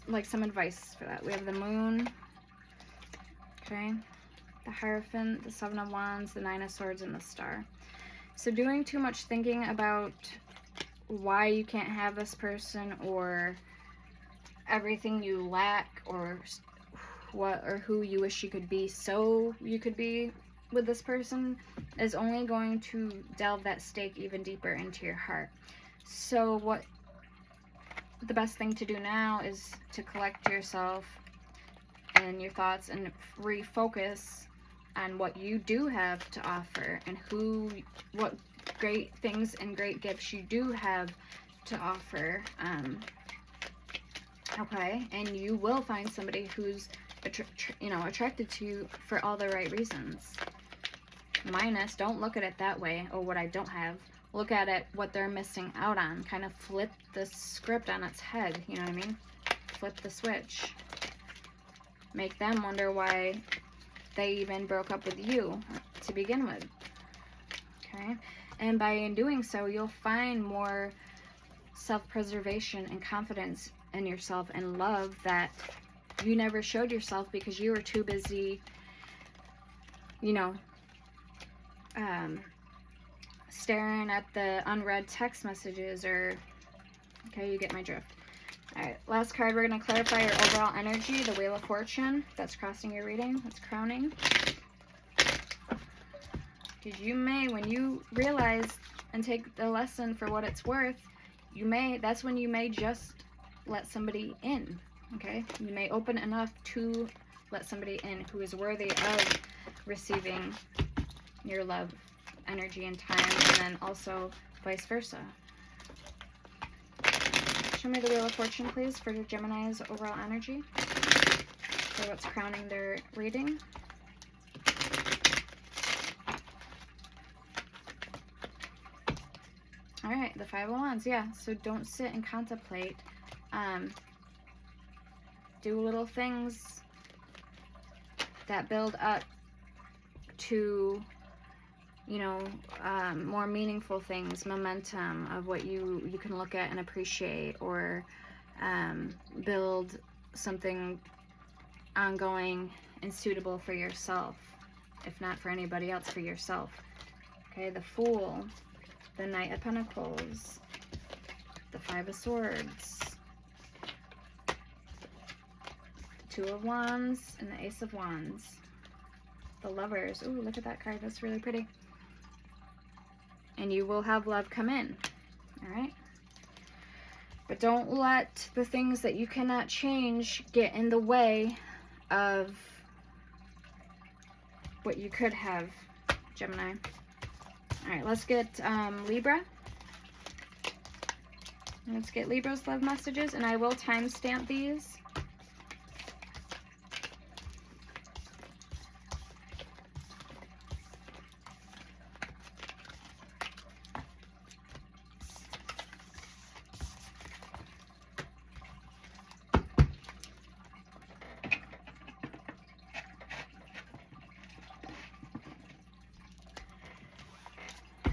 like some advice for that. We have the Moon, okay, the Hierophant, the Seven of Wands, the Nine of Swords, and the Star. So doing too much thinking about why you can't have this person, or everything you lack, or what or who you wish you could be so you could be with this person, is only going to delve that stake even deeper into your heart. So what the best thing to do now is to collect yourself and your thoughts and refocus on what you do have to offer, and what great things and great gifts you do have to offer. Okay, and you will find somebody who's attracted to you for all the right reasons. Minus, don't look at it that way. Oh, what I don't have. Look at it, what they're missing out on. Kind of flip the script on its head. You know what I mean? Flip the switch. Make them wonder why they even broke up with you to begin with. Okay? And by doing so, you'll find more self-preservation and confidence in yourself and love that you never showed yourself because you were too busy, staring at the unread text messages, or, okay, you get my drift. Alright, last card, we're going to clarify your overall energy, the Wheel of Fortune. That's crossing your reading. That's crowning. Because you may, when you realize and take the lesson for what it's worth, that's when you may just let somebody in. Okay? You may open enough to let somebody in who is worthy of receiving your love, energy, and time, and then also vice versa. Show me the Wheel of Fortune, please, for Gemini's overall energy. So what's crowning their reading? Alright, the Five of Wands, yeah. So don't sit and contemplate. Do little things that build up to, more meaningful things, momentum of what you can look at and appreciate, or build something ongoing and suitable for yourself, if not for anybody else, for yourself. Okay, the Fool, the Knight of Pentacles, the Five of Swords, the Two of Wands, and the Ace of Wands. The Lovers. Ooh, look at that card. That's really pretty. And you will have love come in. Alright? But don't let the things that you cannot change get in the way of what you could have, Gemini. Alright, let's get Libra. Let's get Libra's love messages, and I will timestamp these.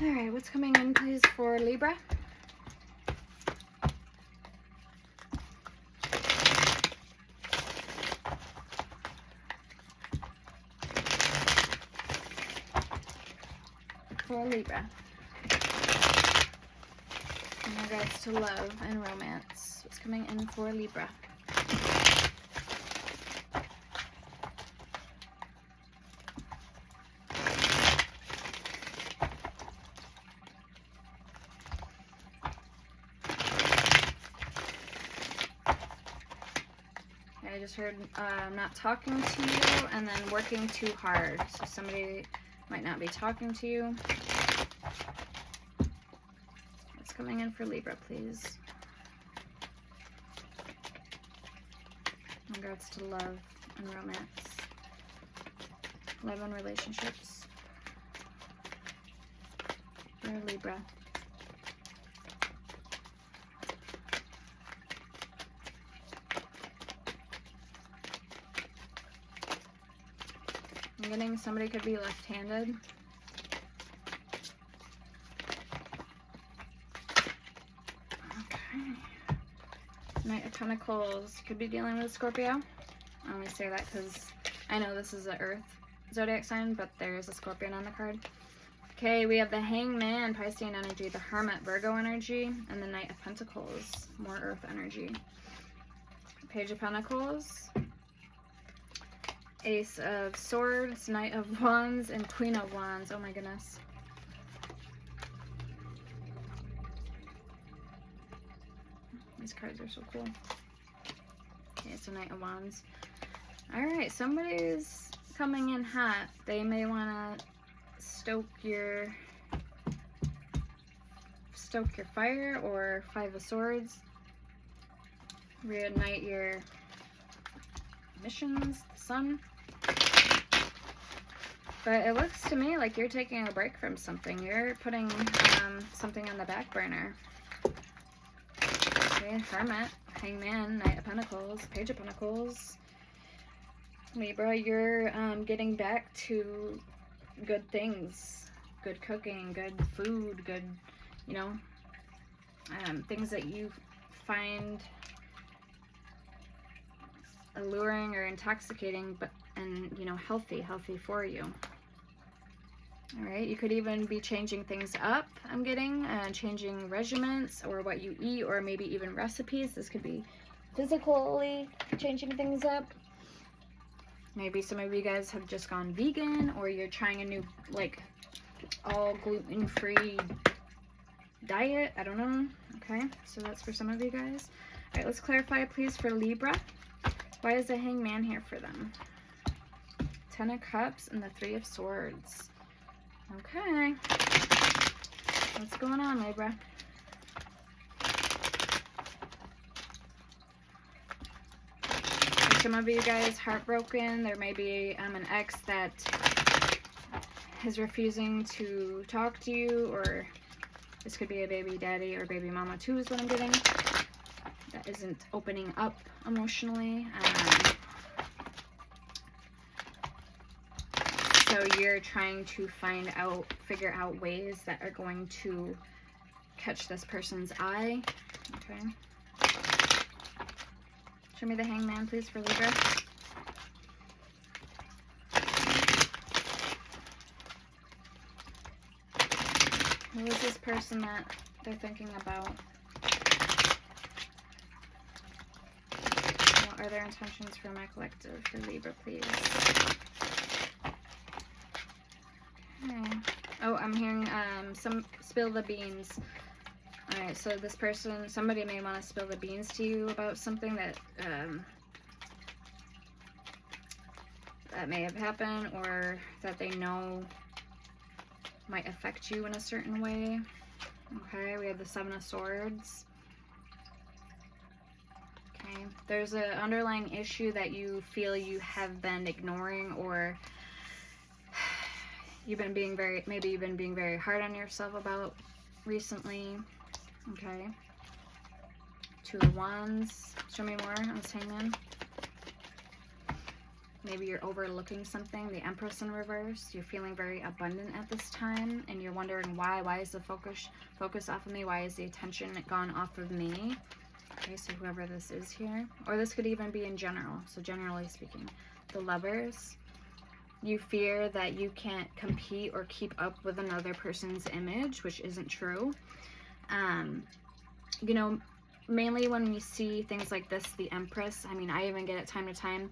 Alright, what's coming in, please, for Libra? For Libra. In regards to love and romance. What's coming in for Libra? I just heard not talking to you and then working too hard. So somebody might not be talking to you. What's coming in for Libra, please? In regards to love and romance. Love and relationships. For Libra. I'm getting somebody could be left-handed. Okay. Knight of Pentacles. Could be dealing with Scorpio. I only say that because I know this is an Earth zodiac sign, but there is a Scorpion on the card. Okay, we have the Hangman, Piscean energy, the Hermit, Virgo energy, and the Knight of Pentacles, more Earth energy. Page of Pentacles. Ace of Swords, Knight of Wands, and Queen of Wands. Oh my goodness. These cards are so cool. Okay, it's a Knight of Wands. Alright, somebody's coming in hot. They may want to stoke your fire, or Five of Swords. Reignite your missions, the sun. But it looks to me like you're taking a break from something. You're putting something on the back burner. Okay, Hermit, Hangman, Knight of Pentacles, Page of Pentacles. Libra, you're getting back to good things. Good cooking, good food, good, you know, things that you find alluring or intoxicating, but you know, healthy for you. All right, you could even be changing things up. I'm getting changing regimens or what you eat, or maybe even recipes. This could be physically changing things up. Maybe some of you guys have just gone vegan, or you're trying a new, like, all gluten-free diet. I don't know. Okay, so that's for some of you guys. All right, let's clarify, please, for Libra. Why is the Hangman here for them? Ten of Cups and the Three of Swords. Okay. What's going on, Libra? Some of you guys heartbroken. There may be an ex that is refusing to talk to you, or this could be a baby daddy or baby mama too, is what I'm getting. That isn't opening up emotionally. So you're trying to figure out ways that are going to catch this person's eye. Okay. Show me the Hangman, please, for Libra. Who is this person that they're thinking about? What are their intentions for my collective for Libra, please? Okay. Oh, I'm hearing some spill the beans. Alright, so this person, somebody may want to spill the beans to you about something that that may have happened, or that they know might affect you in a certain way. Okay, we have the Seven of Swords. Okay, there's an underlying issue that you feel you have been ignoring, or you've been being maybe you've been being very hard on yourself about recently. Okay. Two of Wands. Show me more on this Hangman. Maybe you're overlooking something. The Empress in reverse. You're feeling very abundant at this time, and you're wondering why. Why is the focus off of me? Why is the attention gone off of me? Okay, so whoever this is here. Or this could even be in general. So generally speaking. The Lovers. You fear that you can't compete or keep up with another person's image, which isn't true. You know, mainly when we see things like this, the Empress, I mean, I even get it time to time.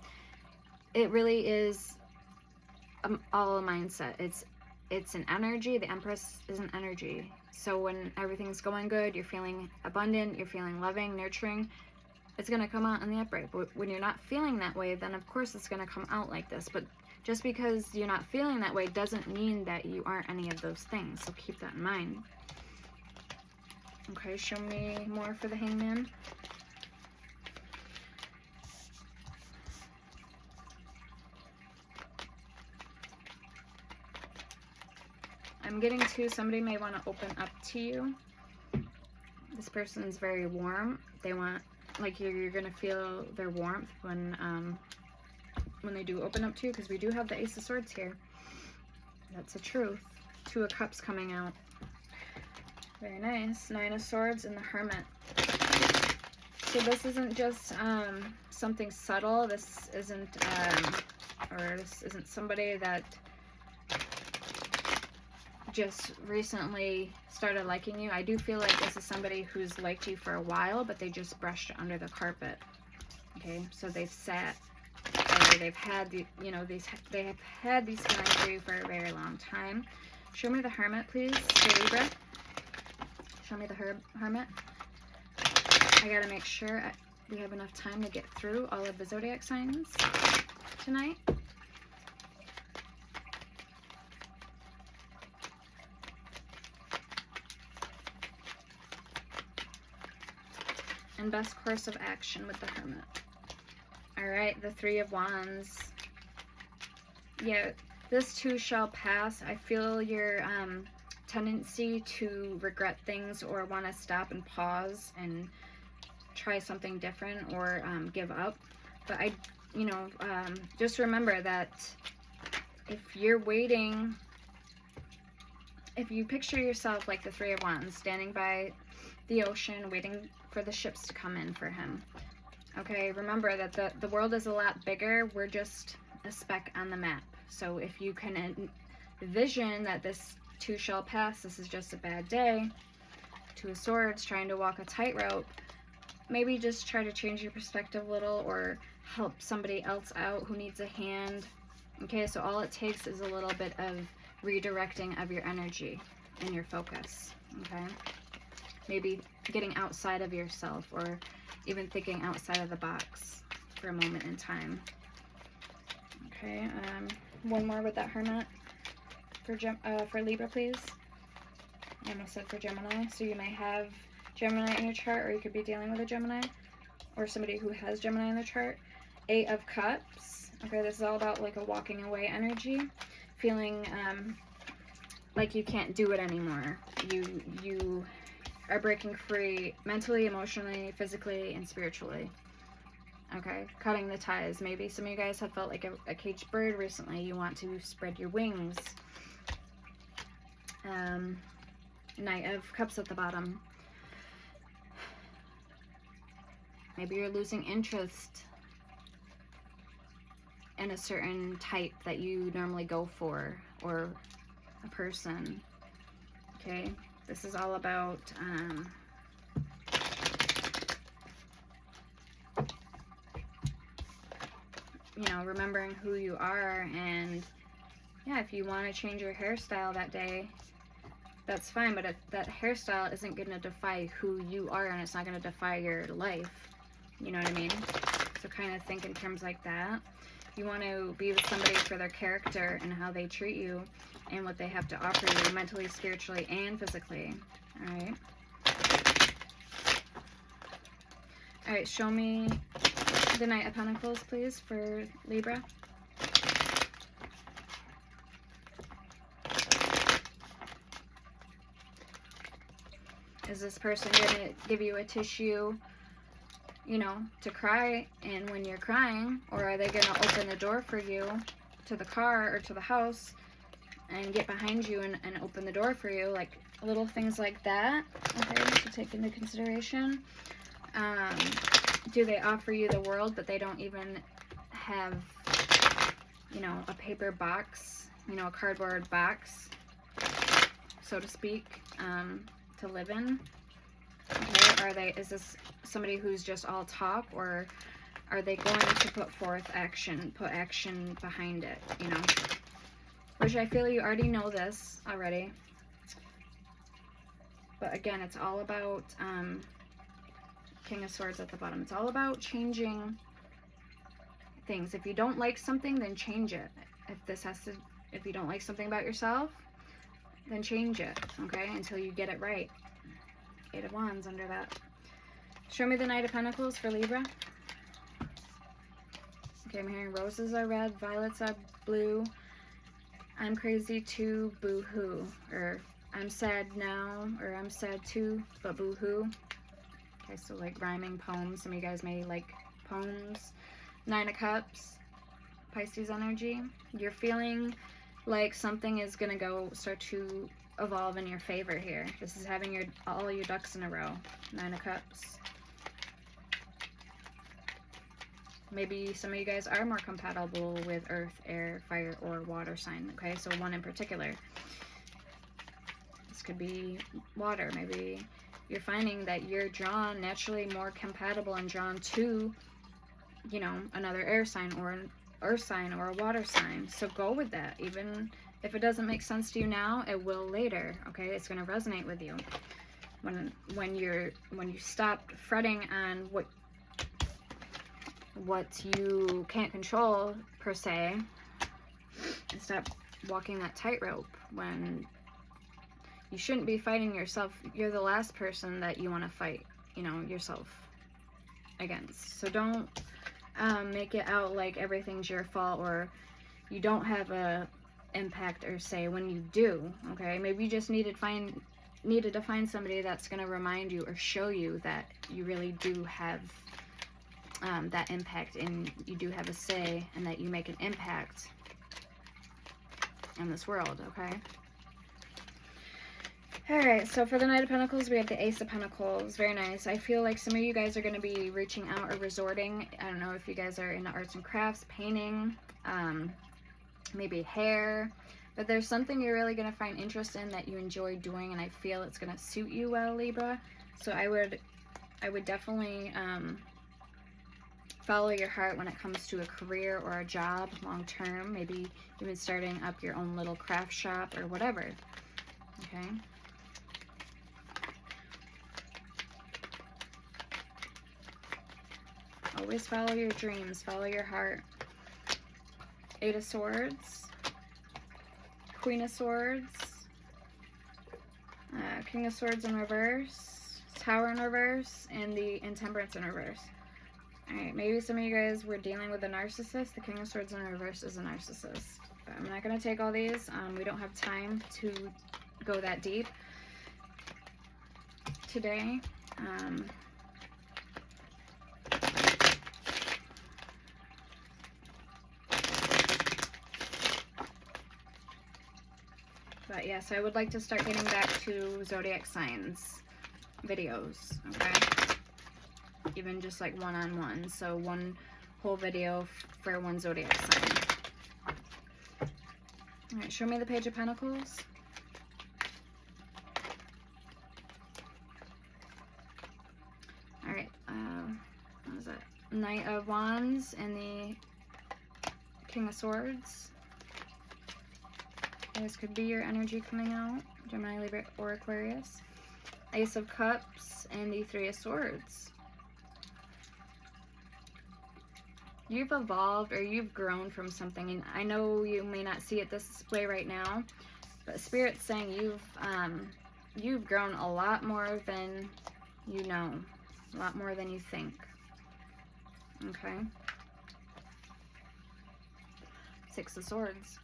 It really is all a mindset. It's an energy. The Empress is an energy. So when everything's going good, you're feeling abundant, you're feeling loving, nurturing, it's going to come out in the upright. But when you're not feeling that way, then of course it's going to come out like this. But just because you're not feeling that way doesn't mean that you aren't any of those things. So keep that in mind. Okay, show me more for the Hangman. I'm getting to somebody may want to open up to you. This person's very warm. They want, like, you're going to feel their warmth when they do open up to you, because we do have the Ace of Swords here. That's the truth. Two of Cups coming out. Very nice. Nine of Swords and the Hermit. So this isn't just something subtle. This isn't somebody that just recently started liking you. I do feel like this is somebody who's liked you for a while, but they just brushed it under the carpet. Okay, so they've sat, or they've had the, you know, they have had these feelings for you for a very long time. Show me the Hermit, please, for Libra. Show me the Hermit. I gotta make sure we have enough time to get through all of the zodiac signs tonight. And best course of action with the Hermit. Alright, the Three of Wands. Yeah, this too shall pass. I feel your tendency to regret things or want to stop and pause and try something different or give up. But just remember that if you're waiting, if you picture yourself like the Three of Wands, standing by the ocean, waiting for the ships to come in for him. Okay, remember that the world is a lot bigger. We're just a speck on the map. So if you can envision that this too shall pass, this is just a bad day, Two of Swords, trying to walk a tightrope, maybe just try to change your perspective a little or help somebody else out who needs a hand. Okay, so all it takes is a little bit of redirecting of your energy and your focus. Okay, maybe getting outside of yourself or even thinking outside of the box for a moment in time. Okay, one more with that Hermit for Libra, please. I almost said for Gemini. So you may have Gemini in your chart, or you could be dealing with a Gemini or somebody who has Gemini in their chart. Eight of Cups. Okay, this is all about like a walking away energy, feeling like you can't do it anymore. You are breaking free mentally, emotionally, physically, and spiritually. Okay, cutting the ties. Maybe some of you guys have felt like a caged bird recently. You want to spread your wings. Knight of Cups at the bottom. Maybe you're losing interest in a certain type that you normally go for, or a person. Okay, this is all about remembering who you are. And yeah, if you want to change your hairstyle that day, that's fine, but that hairstyle isn't going to defy who you are, and it's not going to defy your life. You know what I mean? So kind of think in terms like that. You want to be with somebody for their character and how they treat you and what they have to offer you mentally, spiritually, and physically. Alright. Alright, show me the Knight of Pentacles, please, for Libra. Is this person going to give you a tissue, to cry and when you're crying? Or are they going to open the door for you to the car or to the house and get behind you and open the door for you? Like little things like that. Okay, to take into consideration. Do they offer you the world, but they don't even have, a paper box, a cardboard box, so to speak, to live in? Okay, is this somebody who's just all talk, or are they going to put forth action, put action behind it, Which I feel you already know this already. But again, it's all about King of Swords at the bottom. It's all about changing things. If you don't like something, then change it. If you don't like something about yourself, then change it, okay, until you get it right. 8 of Wands under that. Show me the Knight of Pentacles for Libra. Okay, I'm hearing roses are red, violets are blue. I'm crazy too, boo-hoo. Or I'm sad now, or I'm sad too, but boo-hoo. Okay, so like rhyming poems. Some of you guys may like poems. 9 of Cups, Pisces energy. You're feeling like something is going to start to evolve in your favor here. This is having all your ducks in a row. 9 of Cups. Maybe some of you guys are more compatible with earth, air, fire, or water sign. Okay, so one in particular. This could be water. Maybe you're finding that you're drawn naturally more compatible and drawn to, you know, another air sign or an earth sign or a water sign. So go with that. Even if it doesn't make sense to you now, it will later. Okay, it's going to resonate with you when you stop fretting on what you can't control per se, and stop walking that tightrope when you shouldn't be fighting yourself. You're the last person that you want to fight, you know, yourself against. So don't make it out like everything's your fault or you don't have a impact or say when you do. Okay, maybe you just needed to find somebody that's going to remind you or show you that you really do have that impact and you do have a say and that you make an impact in this world. Okay. Alright, so for the Knight of Pentacles, we have the Ace of Pentacles. Very nice. I feel like some of you guys are going to be reaching out or resorting. I don't know if you guys are into arts and crafts, painting, maybe hair. But there's something you're really going to find interest in that you enjoy doing, and I feel it's going to suit you well, Libra. So I would definitely follow your heart when it comes to a career or a job long term. Maybe even starting up your own little craft shop or whatever. Okay. Always follow your dreams, follow your heart. 8 of Swords, Queen of Swords, King of Swords in reverse, Tower in reverse, and the Temperance in reverse. Alright, maybe some of you guys were dealing with a narcissist. The King of Swords in reverse is a narcissist. But I'm not going to take all these. We don't have time to go that deep today. But yes, I would like to start getting back to zodiac signs videos, okay? Even just like one-on-one. So one whole video for one zodiac sign. Alright, show me the Page of Pentacles. Alright, what is that? Knight of Wands and the King of Swords. This could be your energy coming out. Gemini, Libra, or Aquarius. Ace of Cups and the 3 of Swords. You've evolved or you've grown from something, and I know you may not see it this display right now, but Spirit's saying you've grown a lot more than you know, a lot more than you think. Okay. 6 of Swords.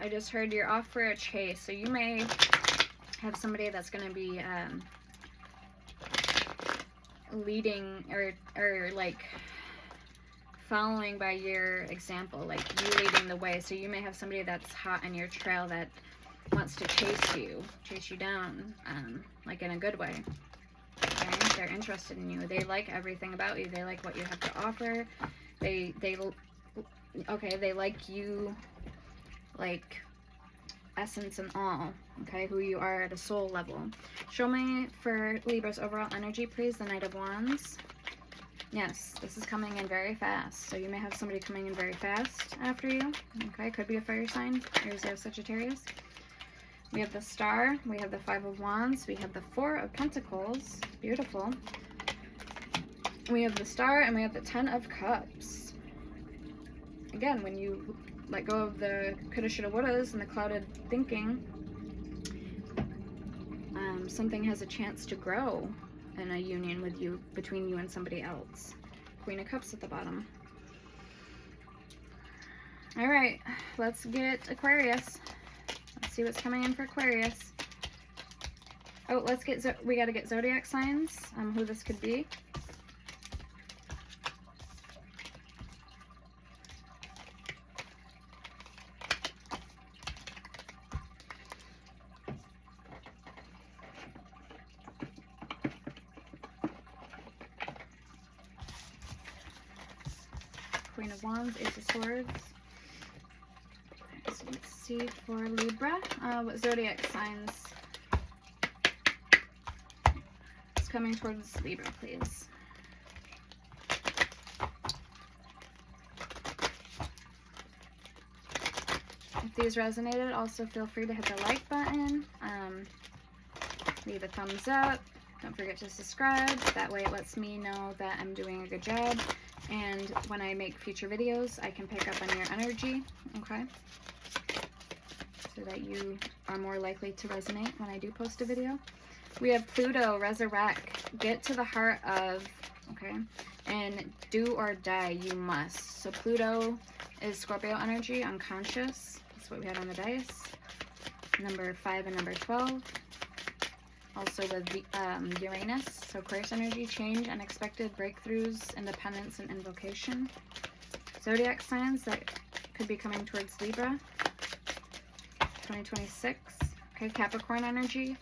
I just heard you're off for a chase, so you may have somebody that's going to be leading or like following by your example, like you leading the way. So you may have somebody that's hot on your trail that wants to chase you down, like in a good way. Okay? They're interested in you. They like everything about you. They like what you have to offer. They like you, like essence and all, okay, who you are at a soul level. Show me for Libra's overall energy, please, the Knight of Wands. Yes, this is coming in very fast, so you may have somebody coming in very fast after you. Okay, could be a fire sign. Aries, Leo, Sagittarius. We have the Star, we have the Five of Wands, we have the Four of Pentacles, beautiful. We have the Star, and we have the Ten of Cups. Again, when you let go of the coulda, shoulda, wouldas and the clouded thinking, something has a chance to grow in a union with you, between you and somebody else. Queen of Cups at the bottom. All right, let's get Aquarius. Let's see what's coming in for Aquarius. Oh, we got to get zodiac signs, who this could be. Queen of Wands, Ace of Swords. So let's see for Libra, what zodiac signs is coming towards Libra, please. If these resonated, also feel free to hit the like button, leave a thumbs up, don't forget to subscribe, that way it lets me know that I'm doing a good job, and when I make future videos I can pick up on your energy, okay, so that you are more likely to resonate when I do post a video. We have Pluto, resurrect, get to the heart of, okay, and do or die you must. So Pluto is Scorpio energy, unconscious, that's what we had on the dice, number 5 and number 12. Also with Uranus, so Aquarius energy, change, unexpected breakthroughs, independence, and invocation. Zodiac signs that could be coming towards Libra, 2026. Okay, Capricorn energy,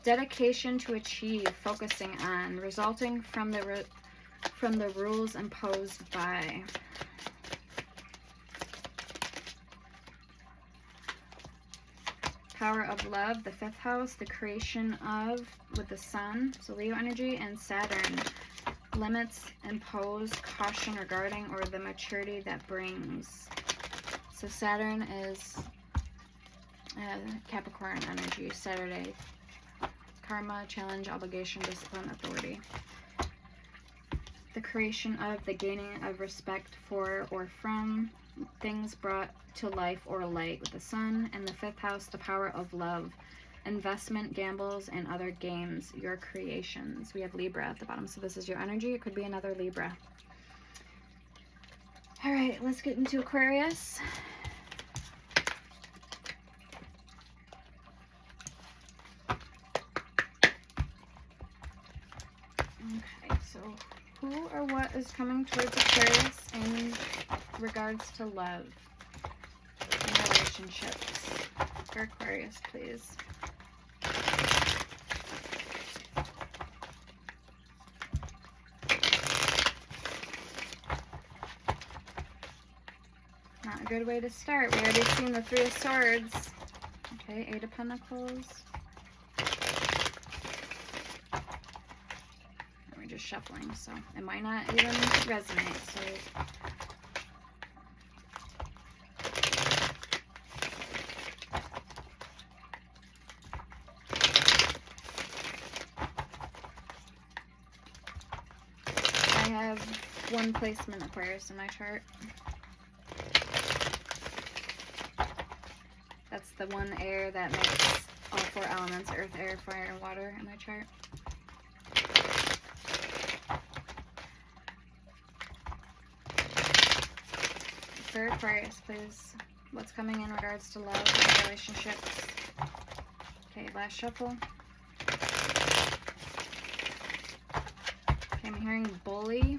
dedication to achieve, focusing on, resulting from the rules imposed by. Power of love, the 5th house, the creation of, with the sun, so Leo energy, and Saturn, limits imposed, caution regarding, or the maturity that brings. So Saturn is Capricorn energy, Saturday, karma, challenge, obligation, discipline, authority. The creation of, the gaining of respect for or from, things brought to life or light with the sun, and the 5th house, the power of love, investment, gambles, and other games, your creations. We have Libra at the bottom, so this is your energy. It could be another Libra. All right, let's get into Aquarius. Okay, so who or what is coming towards Aquarius in regards to love and relationships for Aquarius, please? Not a good way to start. We already seen the 3 of Swords. Okay, 8 of Pentacles. We're just shuffling, so it might not even resonate. So I have one placement Aquarius in my chart. That's the one air that makes all 4 elements, earth, air, fire, and water in my chart. For Aquarius, please, what's coming in regards to love and relationships? Okay, last shuffle. Okay, I'm hearing bully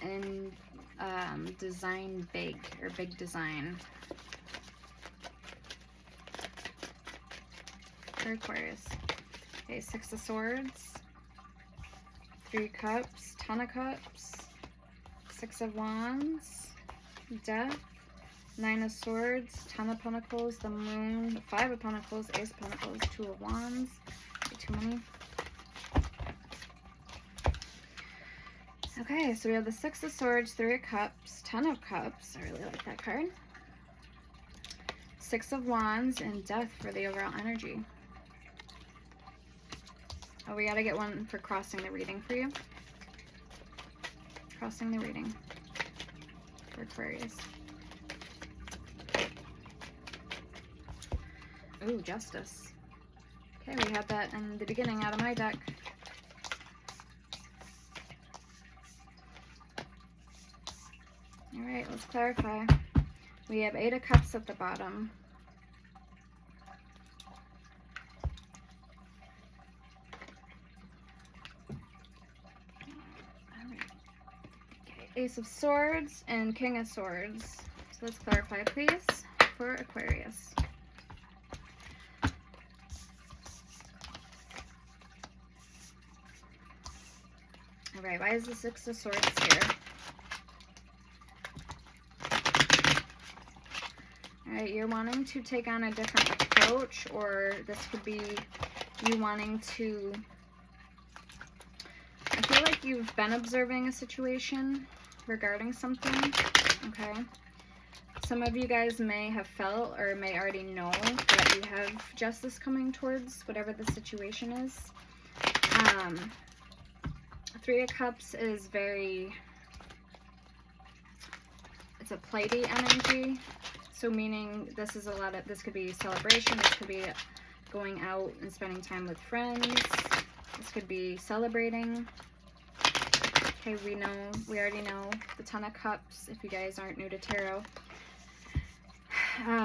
and design big, or big design. For Aquarius. Okay, 6 of Swords, 3 Cups, Ten of Cups, 6 of Wands, Death, 9 of Swords, 10 of Pentacles, the Moon, 5 of Pentacles, Ace of Pentacles, 2 of Wands. Too many. Okay, so we have the 6 of Swords, 3 of Cups, 10 of Cups. I really like that card. Six of Wands and Death for the overall energy. Oh, we gotta get one for crossing the reading for you. Crossing the reading for Aquarius. Ooh, Justice. Okay, we had that in the beginning out of my deck. Alright, let's clarify. We have Eight of Cups at the bottom. Ace of Swords and King of Swords. So let's clarify, please, for Aquarius. Alright, why is the Six of Swords here? Alright, you're wanting to take on a different approach, or this could be you wanting to... I feel like you've been observing a situation regarding something, okay? Some of you guys may have felt or may already know that you have justice coming towards whatever the situation is. Three of Cups is very, it's a platy energy, so meaning this is a lot of, this could be celebration, this could be going out and spending time with friends, this could be celebrating. Okay, we already know the Ten of Cups, if you guys aren't new to tarot,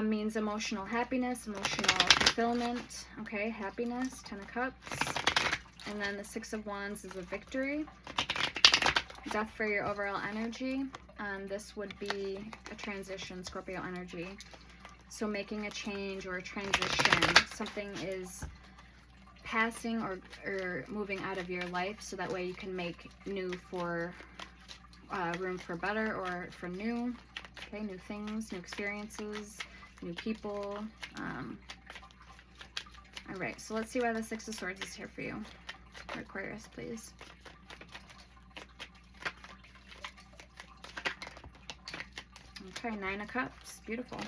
means emotional happiness, emotional fulfillment, okay, happiness, Ten of Cups. And then the Six of Wands is a victory. Death for your overall energy. This would be a transition, Scorpio energy. So making a change or a transition, something is passing or moving out of your life, so that way you can make new for room for better or for new. Okay, new things, new experiences, new people. All right, so let's see why the Six of Swords is here for you, for Aquarius, please. Okay, Nine of Cups, beautiful.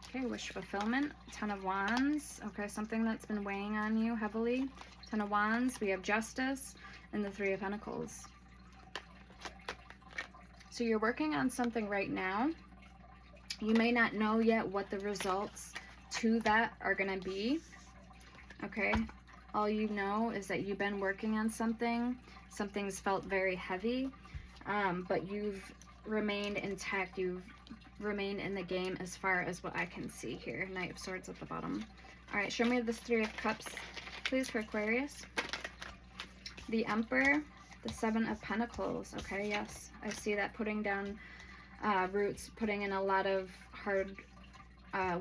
Okay, wish fulfillment, Ten of Wands. Okay, something that's been weighing on you heavily. Ten of Wands, we have Justice, and the Three of Pentacles. So you're working on something right now. You may not know yet what the results to that are going to be. Okay, all you know is that you've been working on something. Something's felt very heavy, but you've remained intact. You've remained in the game as far as what I can see here. Knight of Swords at the bottom. All right, show me this Three of Cups, please, for Aquarius. The Emperor, the Seven of Pentacles. Okay, yes, I see that, putting down roots, putting in a lot of hard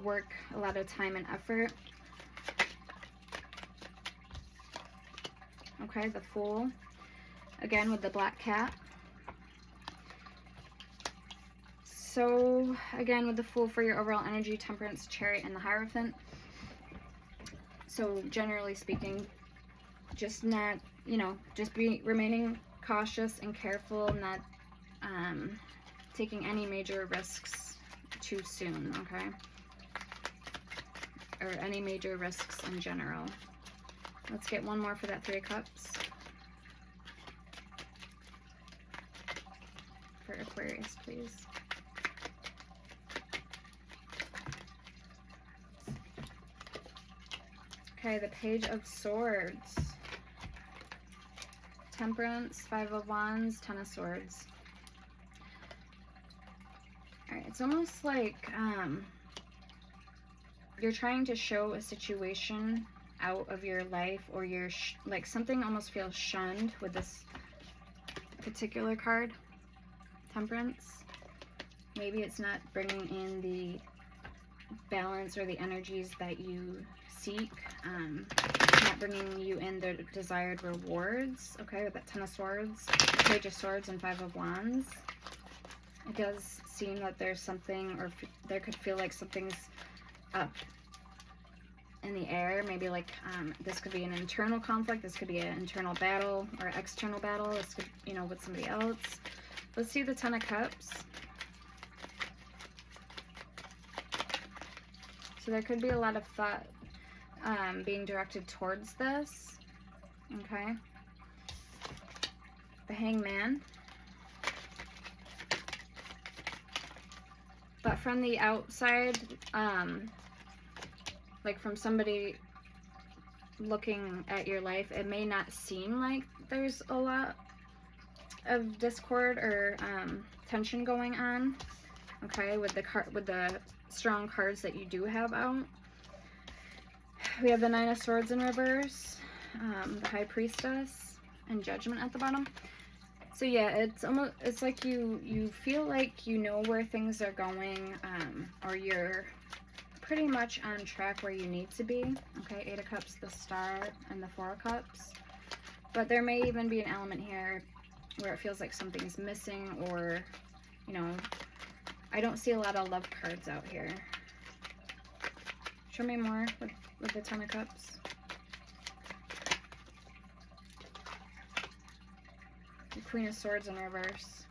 work, a lot of time and effort. Okay, the Fool, again with the black cat. So again with the Fool for your overall energy, Temperance, Chariot, and the Hierophant. So generally speaking, just not, you know, just remaining cautious and careful, not taking any major risks too soon, okay? Or any major risks in general. Let's get one more for that Three of Cups. For Aquarius, please. Okay, the Page of Swords. Temperance, Five of Wands, Ten of Swords. Alright, it's almost like you're trying to show a situation out of your life, or you're like something almost feels shunned with this particular card, Temperance. Maybe it's not bringing in the balance or the energies that you seek, not bringing you in the desired rewards. Okay, with that Ten of Swords, Page of Swords, and Five of Wands. It does seem that there's something, or there could feel like something's up in the air. Maybe like this could be an internal conflict, this could be an internal battle or external battle, this could, you know, with somebody else. Let's see the Ten of Cups. So there could be a lot of thought being directed towards this. Okay. The Hangman. But from the outside, like from somebody looking at your life, it may not seem like there's a lot of discord or tension going on. Okay, with the strong cards that you do have out. We have the Nine of Swords in reverse, the High Priestess, and Judgment at the bottom. So yeah, it's like you feel like you know where things are going, or you're pretty much on track where you need to be. Okay, Eight of Cups, the Star, and the Four of Cups. But there may even be an element here where it feels like something's missing, or, you know, I don't see a lot of love cards out here. Show me more with the Ten of Cups. The Queen of Swords in reverse.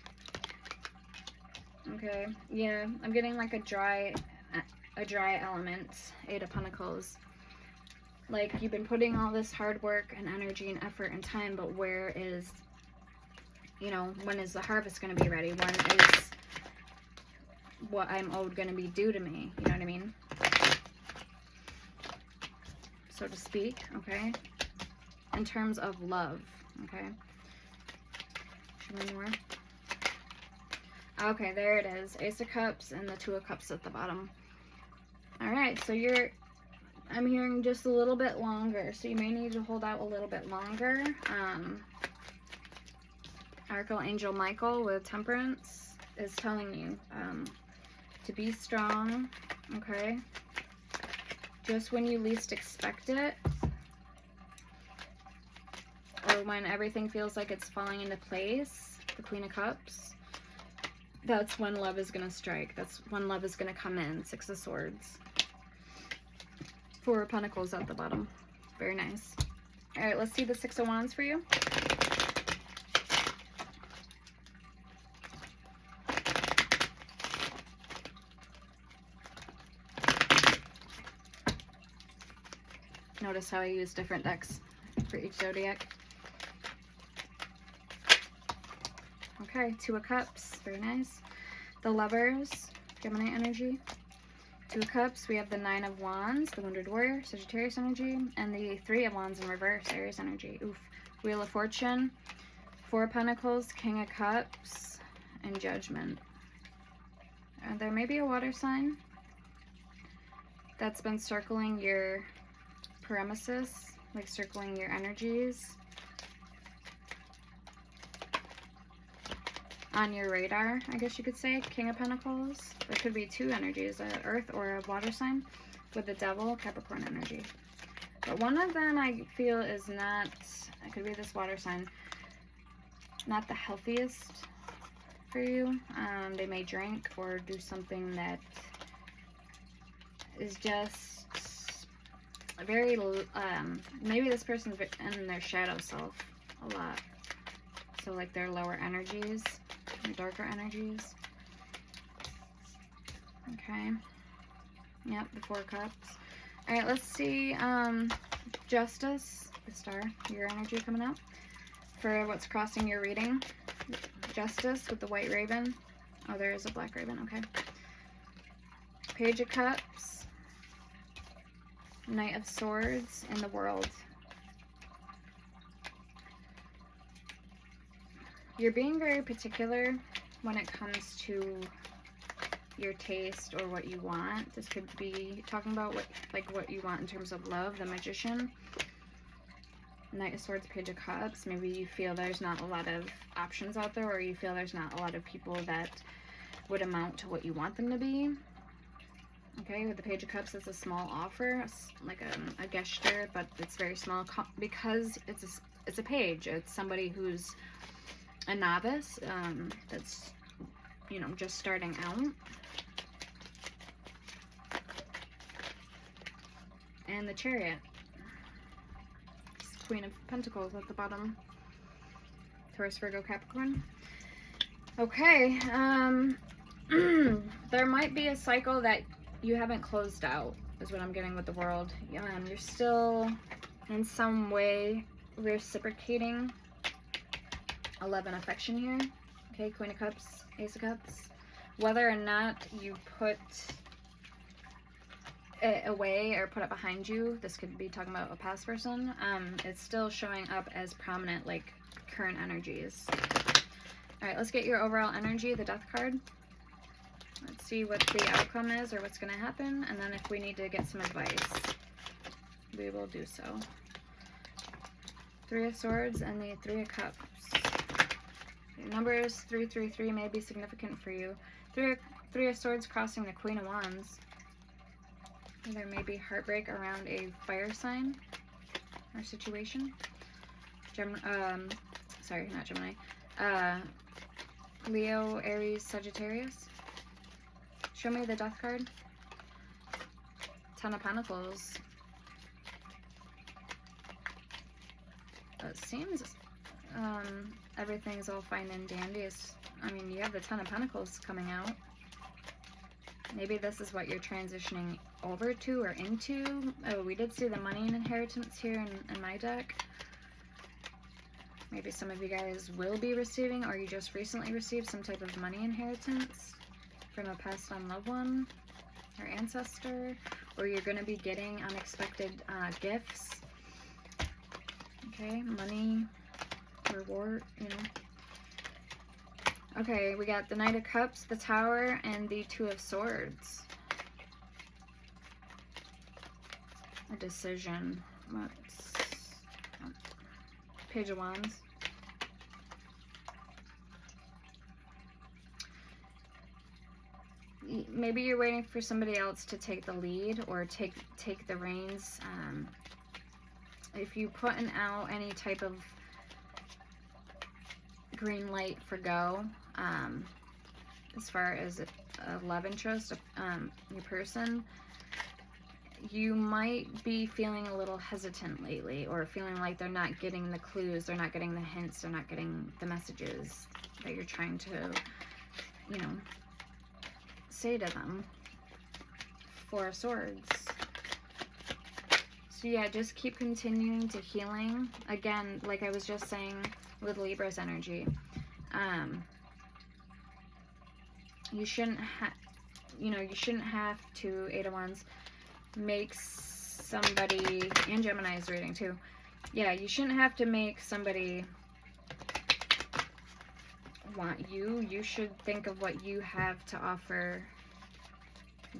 Okay, yeah, I'm getting like a dry element. Eight of Pentacles. Like, you've been putting all this hard work and energy and effort and time, but where is, you know, when is the harvest going to be ready? When is what I'm owed going to be due to me? You know what I mean? So to speak, okay? In terms of love, okay? Show me more. Okay, there it is. Ace of Cups and the Two of Cups at the bottom. Alright, so I'm hearing just a little bit longer, so you may need to hold out a little bit longer. Archangel Michael with Temperance is telling you to be strong, okay? Just when you least expect it, or when everything feels like it's falling into place, the Queen of Cups, that's when love is going to strike. That's when love is going to come in. Six of Swords. Four of Pentacles at the bottom. Very nice. All right, let's see the Six of Wands for you. Notice how I use different decks for each zodiac. Okay, Two of Cups. Very nice. The Lovers. Gemini energy. Two of Cups, we have the Nine of Wands, the Wounded Warrior, Sagittarius energy, and the Three of Wands in reverse, Aries energy. Oof. Wheel of Fortune, Four of Pentacles, King of Cups, and Judgment. There may be a water sign that's been circling your premises, like circling your energies on your radar, I guess you could say. King of Pentacles. There could be two energies, an earth or a water sign, with the Devil, Capricorn energy. But one of them I feel is not, it could be this water sign, not the healthiest for you. They may drink or do something that is just very, maybe this person's in their shadow self a lot. So like their lower energies, darker energies. Okay. Yep, the Four of Cups. Alright, let's see Justice, the Star, your energy coming out for what's crossing your reading. Justice with the White Raven. Oh, there is a Black Raven, okay. Page of Cups. Knight of Swords in the World. You're being very particular when it comes to your taste or what you want. This could be talking about what you want in terms of love. The Magician, Knight of Swords, Page of Cups. Maybe you feel there's not a lot of options out there, or you feel there's not a lot of people that would amount to what you want them to be. Okay, with the Page of Cups, it's a small offer, like a gesture, but it's very small because it's a page. It's somebody who's a novice, that's, you know, just starting out. And the Chariot. Queen of Pentacles at the bottom. Taurus, Virgo, Capricorn. Okay, there might be a cycle that you haven't closed out. is what I'm getting with the World. You're still in some way reciprocating a love and affection here. Okay, Queen of Cups, Ace of Cups. Whether or not you put it away or put it behind you, this could be talking about a past person, it's still showing up as prominent, like current energies. All right, let's get your overall energy, the Death card. Let's see what the outcome is or what's going to happen, and then if we need to get some advice, we will do so. Three of Swords and the Three of Cups. Your numbers 333 may be significant for you. Three of Swords crossing the Queen of Wands. There may be heartbreak around a fire sign or situation. Sorry, not Gemini. Leo, Aries, Sagittarius. Show me the Death card. Ten of Pentacles. It seems everything's all fine and dandy. I mean, you have the Ten of Pentacles coming out. Maybe this is what you're transitioning over to or into. Oh, we did see the money and inheritance here in my deck. Maybe some of you guys will be receiving, or you just recently received some type of money inheritance from a passed on loved one or ancestor, or you're going to be getting unexpected gifts. Okay, money, reward, you know. Okay, we got the Knight of Cups, the Tower, and the Two of Swords. A decision. What's Page of Wands. Maybe you're waiting for somebody else to take the lead or take the reins. If you putting out any type of green light for go, as far as a love interest, your person, you might be feeling a little hesitant lately, or feeling like they're not getting the clues, they're not getting the hints, they're not getting the messages that you're trying to, you know, say to them. Four of Swords. So yeah, just keep continuing to healing. Again, like I was just saying with Libra's energy, you shouldn't have, you know, you shouldn't have to, Eight of Wands, make somebody, and Gemini's reading too, yeah, you shouldn't have to make somebody want you. You should think of what you have to offer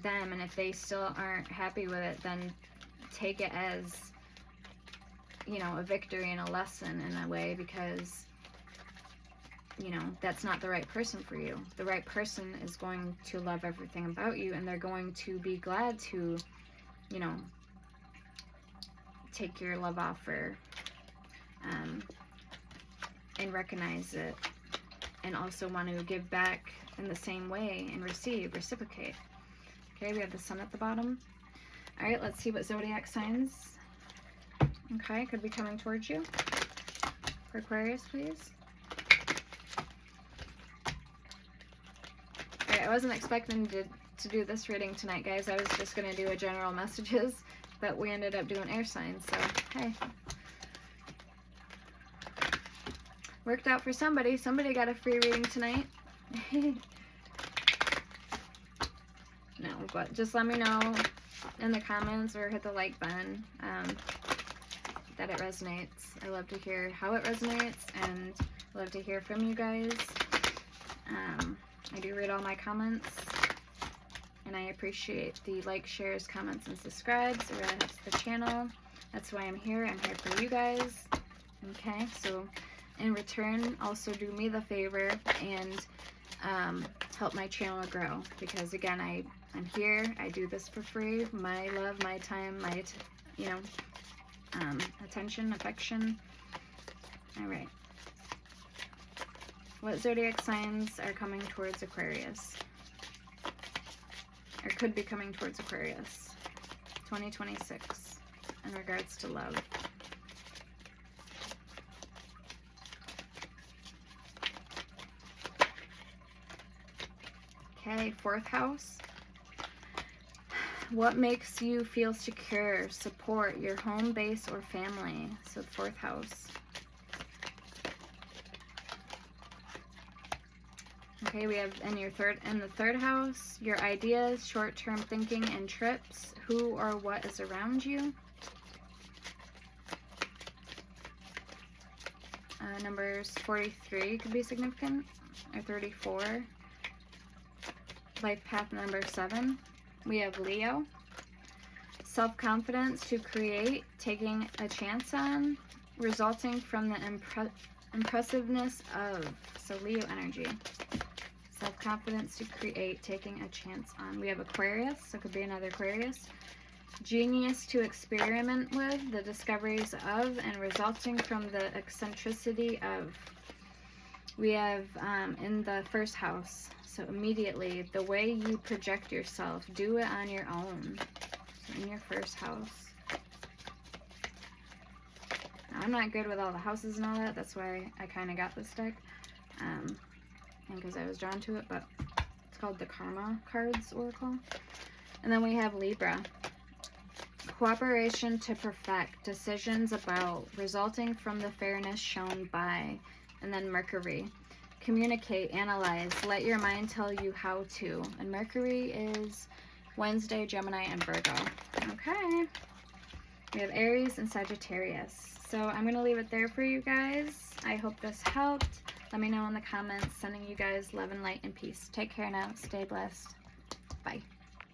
them, and if they still aren't happy with it, then take it as, you know, a victory and a lesson in a way, because, you know, that's not the right person for you. The right person is going to love everything about you, and they're going to be glad to, you know, take your love offer and recognize it, and also want to give back in the same way and reciprocate. Okay, we have the Sun at the bottom. All right, let's see what zodiac signs, okay, could be coming towards you. For Aquarius, please. All right, I wasn't expecting to do this reading tonight, guys. I was just going to do a general messages, but we ended up doing air signs, so hey. Worked out for somebody. Somebody got a free reading tonight. No, but just let me know in the comments or hit the like button that it resonates. I love to hear how it resonates, and I love to hear from you guys. I do read all my comments, and I appreciate the likes, shares, comments, and subscribes. It really helps the channel. That's why I'm here. I'm here for you guys. Okay, so in return, also do me the favor and help my channel grow, because again, I'm here. I do this for free. My love, my time, my attention, affection. All right. What zodiac signs are coming towards Aquarius, or could be coming towards Aquarius 2026 in regards to love? Okay, fourth house. What makes you feel secure? Support, your home base, or family. So the 4th house. Okay, we have in the third house, your ideas, short-term thinking, and trips. Who or what is around you? Numbers 43 could be significant, or 34. Life path number 7. We have Leo. Self-confidence to create, taking a chance on, resulting from the impressiveness of. So Leo energy. Self-confidence to create, taking a chance on. We have Aquarius, so it could be another Aquarius. Genius to experiment with, the discoveries of, and resulting from the eccentricity of. We have in the 1st house, so immediately, the way you project yourself, do it on your own. So in your 1st house. Now, I'm not good with all the houses and all that, that's why I kind of got this deck. And because I was drawn to it, but it's called the Karma Cards Oracle. And then we have Libra. Cooperation to perfect, decisions about, resulting from the fairness shown by. And then Mercury. Communicate, analyze, let your mind tell you how to. And Mercury is Wednesday, Gemini, and Virgo. Okay. We have Aries and Sagittarius. So I'm going to leave it there for you guys. I hope this helped. Let me know in the comments. Sending you guys love and light and peace. Take care now. Stay blessed. Bye.